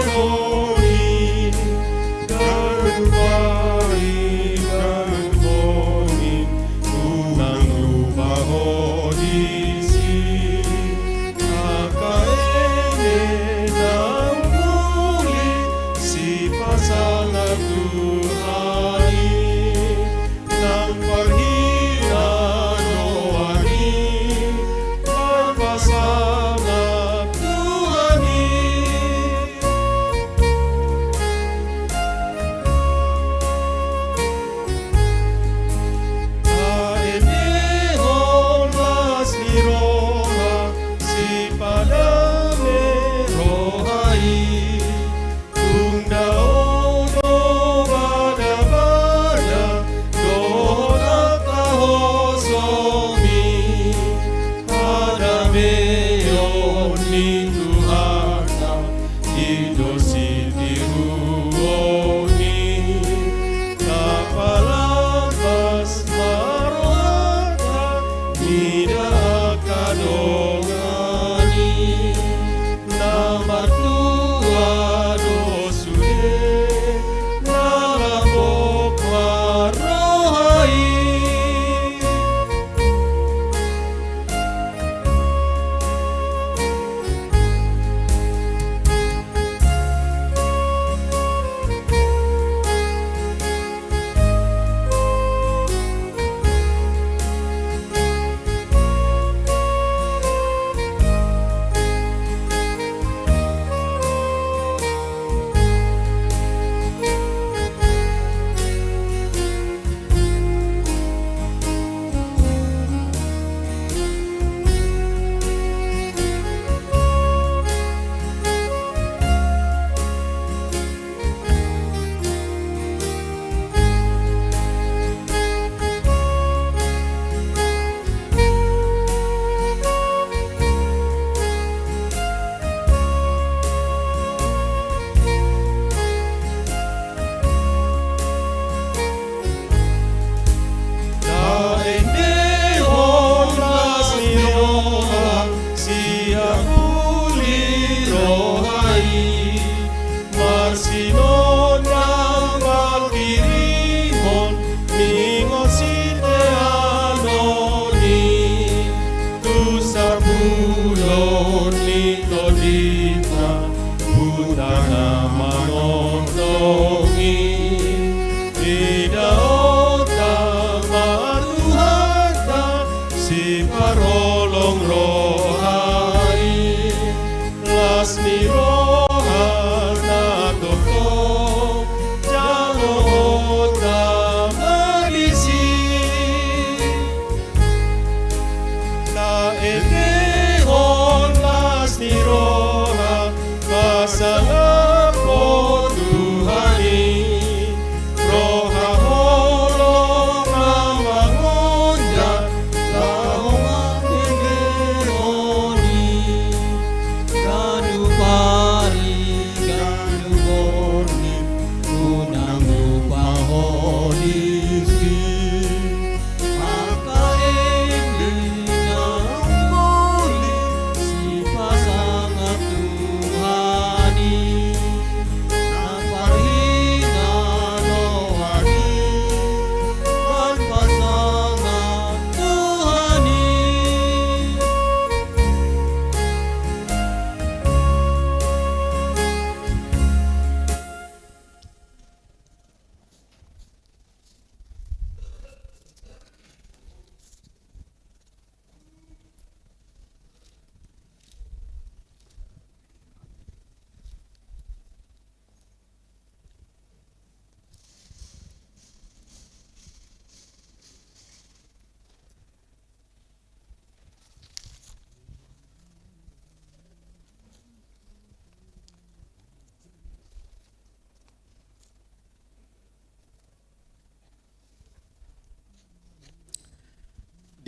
Oh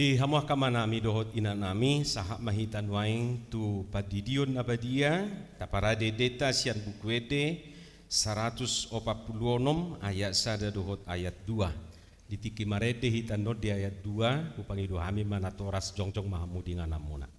Di hamuah kamanami dohot ina nami sahak mahitan waing tu padidion abadia taparade deta sian bukuede 146 ayat sada dohot ayat 2 ditiki marede hitan not di ayat 2 upangi dohami manatoras jongjong mahamudi nganamuna.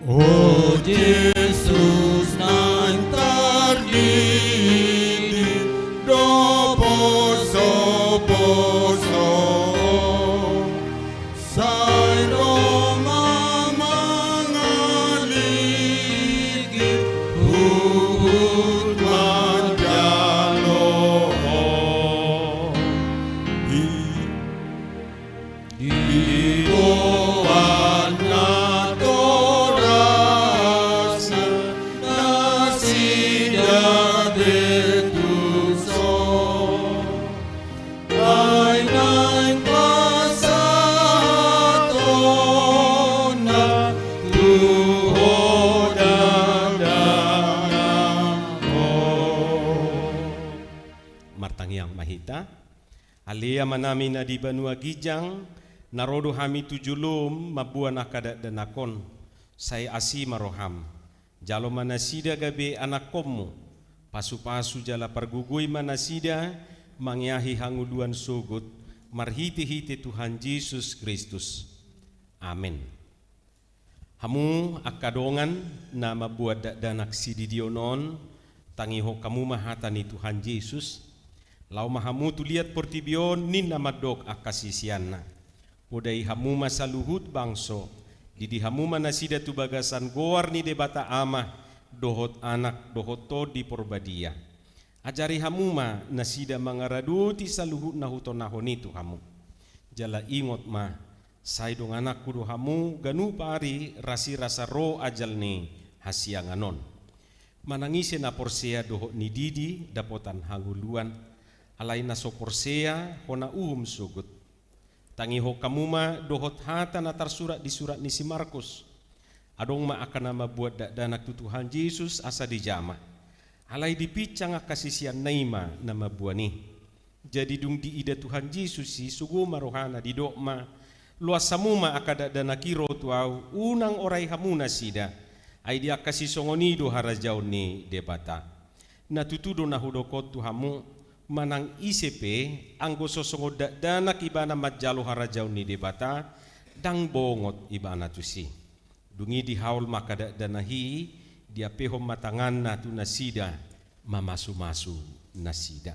Oh Jesus nan tardidi do poso sai Roma mangaligi hut manjalo di doan Martangiang mahita alia manami na di banua gijang narodo hami tujulum mabuan akada danakon sai asi maroham jalo manasida gabe anakommu pasu-pasu jala pergugui manasida mangyahi hanguluan sugut marhiti-hiti Tuhan Yesus Kristus. Amin. Hamu akadongan na mabuat danak sididionon tangiho kamu mahatani Tuhan Yesus lau mahamu tu lihat portibion nin namadok akasisiana podai hamu masaluhut bangso didi hamu manasida tu bagasan goar ni debata amah dohot anak dohot to di porbadia ajari hamu ma nasida mangaraduti saluhut nahuto nahoni tu hamu jala ingot ma sai dong anak kudu hamu ganu pari rasi rasa ro ajal ni hasianganon manangise na porsea dohot ni didi dapotan hanguluan alai na so porsea hona sugut tangiho kamuma dohot hata na tarsurat di surat ni si Markus adong ma akan nama buat danak tu Tuhan Yesus asa di jama alai dipicang akasisian naima nama buani jadi dung di ida Tuhan Yesus si sugu marohana di dokma luas samuma akada danakiro tuau unang orai hamuna sida ai dia kasih songoni do harajau ni debata na tutudo na hudokot tu hamu manang ICP anggo sosongo danak ibana majalo harajau ni debata dang bongot ibana tusi dungi di haul makada danahi dia pehom matangan na tu nasida mamasu-masu nasida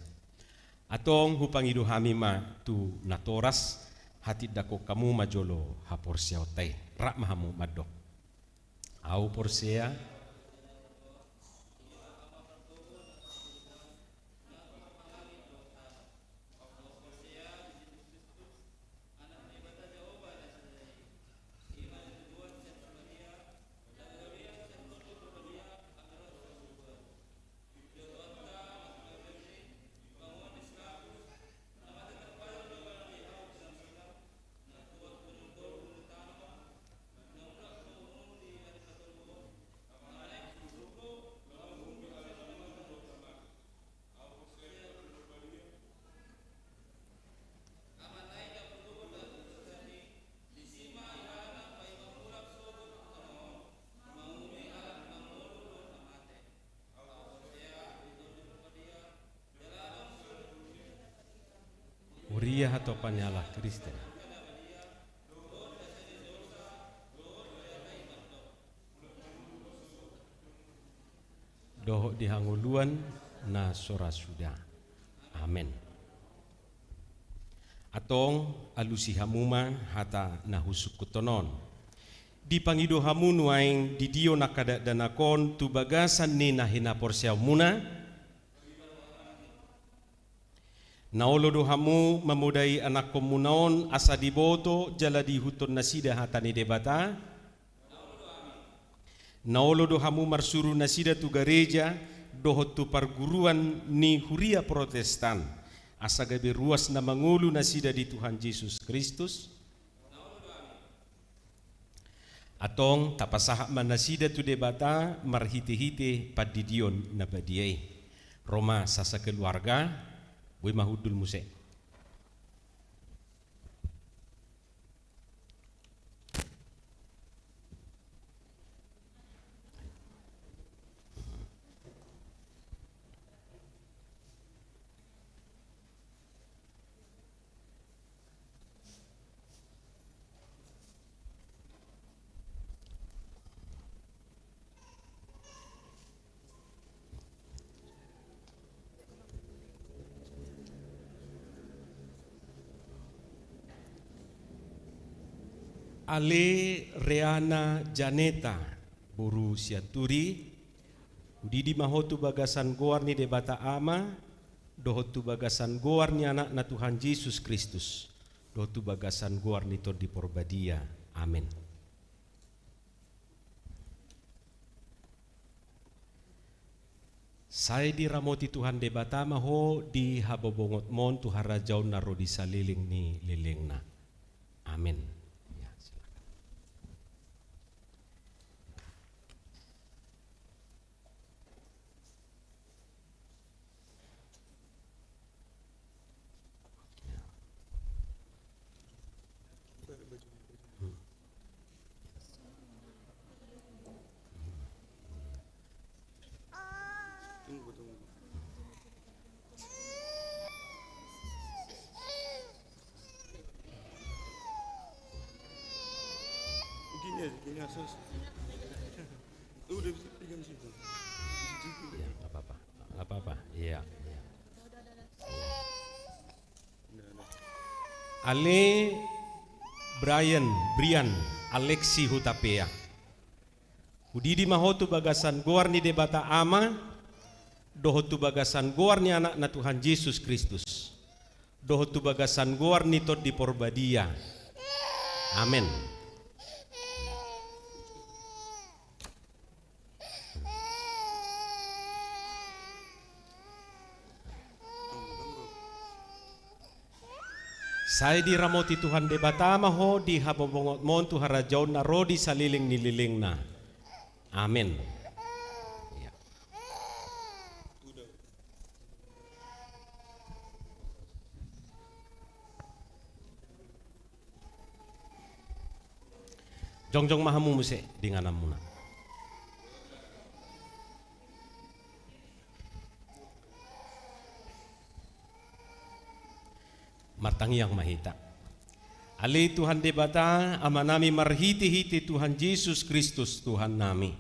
atong hupangido hami ma tu natoras hati dako kamu majolo haporsia otai rak mahamu madok au porsia Uria atau panyalah Kristen. Dohok dihanguluan na sora sudah. Amin. Atong alusi hamuma hata nahusuk kutonon. Di pangido hamu nuaing di dio nakada danakon tu bagasan ni nahina porsiaw muna. Naolo do hamu memudai anak komunaon asa diboto jala di hutun nasida hatani debata. Naolo do hamu marsuru nasida tu gereja dohot tu perguruan ni huria Protestan asa gabe ruas na mangulu nasida di Tuhan Yesus Kristus. Atong tapasahak manasida tu debata marhite-hite padidion na badiay. Roma sa keluarga, we mahudul muse. Ale Reana Janeta Buru Siaturi Udidi mahotu bagasan goar ni debata ama dohotu bagasan goar ni anak na Tuhan Yesus Kristus dohotu bagasan goar ni Tod di Porbadia. Amin. Saya diramoti Tuhan debata maho di habobongot mon tu harajau naro di saliling ni lilingna. Amin. Gini asas. Udah bisa pegang situ. Ya, nggak apa-apa. Iya. Ale Brian Alexi Hutapea. Udidi mahotu bagasan goar ni debata ama dohotu bagasan goar ni anak na Tuhan Yesus Kristus. Dohotu bagasan goar ni Tod di Porbadia. Amin. Saya diramoti Tuhan debata maho di habobongot mon tu harajau na rodi saliling nililing na. Amin. Ya. Jongjong mahamu muse dengan namuna. Martangi yang mahita. Ali Tuhan debata amanami marhiti-hiti Tuhan Yesus Kristus Tuhan nami.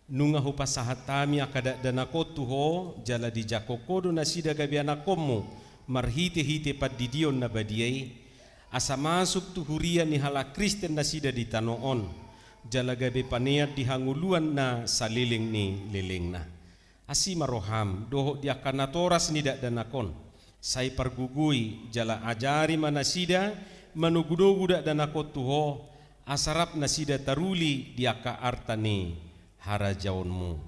Nunga hupasahatami akada danako tuho jala di jakokodo nasida gabiana komu marhiti-hiti padidion na badiay. Asa masuk tuhurian ni hala Kristen nasida di tanoon. Jala gabi paniat di hanguluan na saliling ni liling na. Asi maroham doho dia kanatoras nidak danakon. Saya pergugui jala ajari manasida manugudo-guda dan ako tuho asarap nasida taruli diaka artani harajaunmu.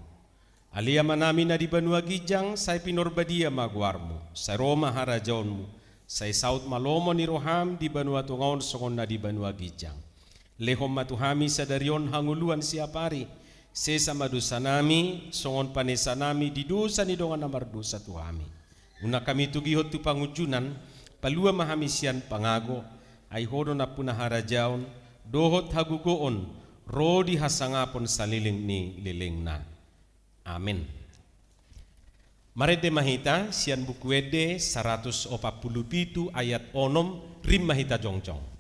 Alia manami na di Banua Gijang saya pinorbadia maguarmu. Saya Roma harajaunmu. Saya saut malomo ni roham di Banua Tungaon songon na di Banua Gijang. Lehom matuhami sadarion hanguluan siapari. Sesa madusanami songon panesanami di dosa ni dongan namar dosa tuhami. Una kami tugihot tu pangujunan palua mahamisian pangago ay hodo na punah harajaon dohot hagugoon rodi hasangapon saliling ni liling na. Amin. Marede mahita sian bukuede 147 ayat 6 rim mahita jongjong.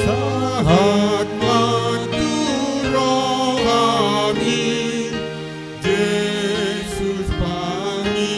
Sahat maturong kami, Yesus Panginoon.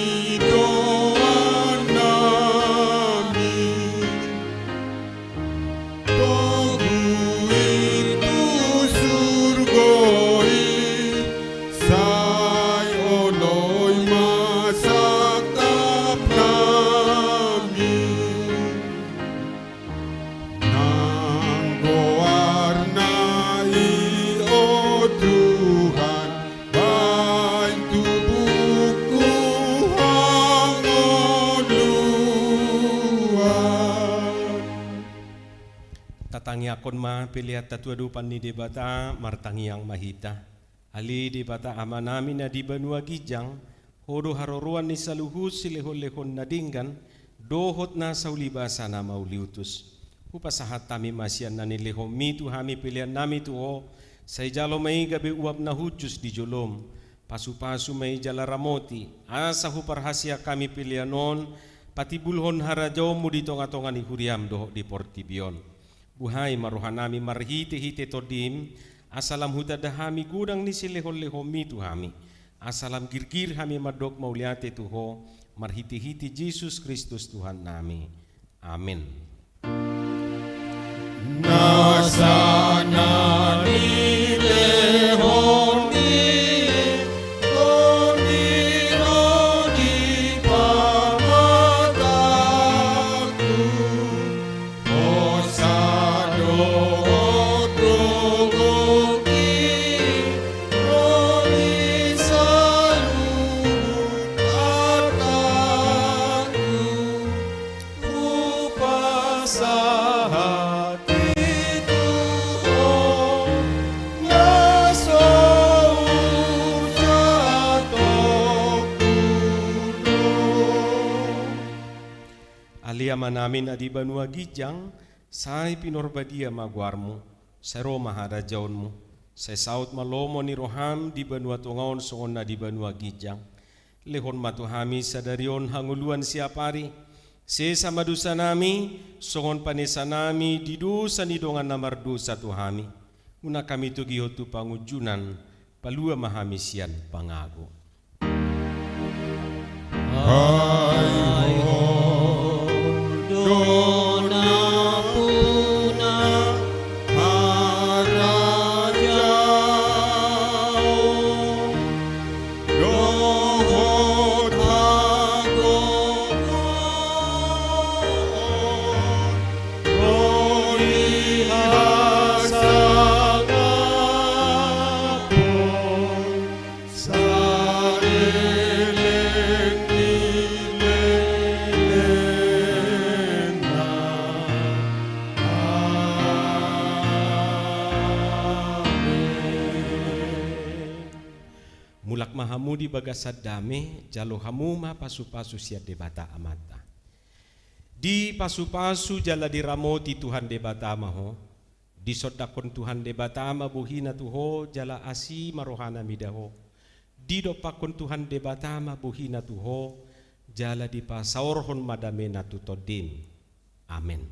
patangiakon ma pilihat tatuadupan ni debata martangiang mahita. Ali debata ama namin na di banua gijang, hodo haroruan ni saluhus silehon-lehon na dinggan, dohot na sa ulibasa na mauliutus. Upasahat tami masyan na nilehom mitu hami pilihan nami tuho, sa ijalo may gabi uap na hujus di jolom, pasu-pasu may jala ramoti, asa huparhasya kami pilihanon, pati bulhon harajaw mo di tonga-tonga ni huriam doho di Portibion. Buhay maruhan nami marhite-hite todim, asalam hutadahami gudang ni silehon-lehom mitu hami, asalam girgir hami madok mauliate tuho, marhiti-hiti Jesus Kristus Tuhan nami. Amin. Nasana ni lehon ni koniro di pamataku osado otogoki roni salu kataku upasahat Aliama namin adi banua gijang, say pinorbadia magwarmo, sa Roma harajaon mo, sa saut malomo ni roham di banua tungaon soon na di banua gijang, lehon matuhami sa darion hanguluan siapari, sesa madusa nami, soon panesa nami, didusa ni dongan namardu sa tuhami, una kami tugihotu pangujunan, palua mahami sian pangago. Dona puna harajao dohot hagogo roni hasagapon sareleng mulak mahamu di bagasad dame, jalo hamu ma pasu-pasu siat debata amata. Di pasu-pasu jala diramoti Tuhan debata maho, di sodakon Tuhan debata ma buhina tuho jala asi marohana midaho. Di dopakon Tuhan debata ma buhina tuho jala di pasaorhon madame na tutodim. Amin.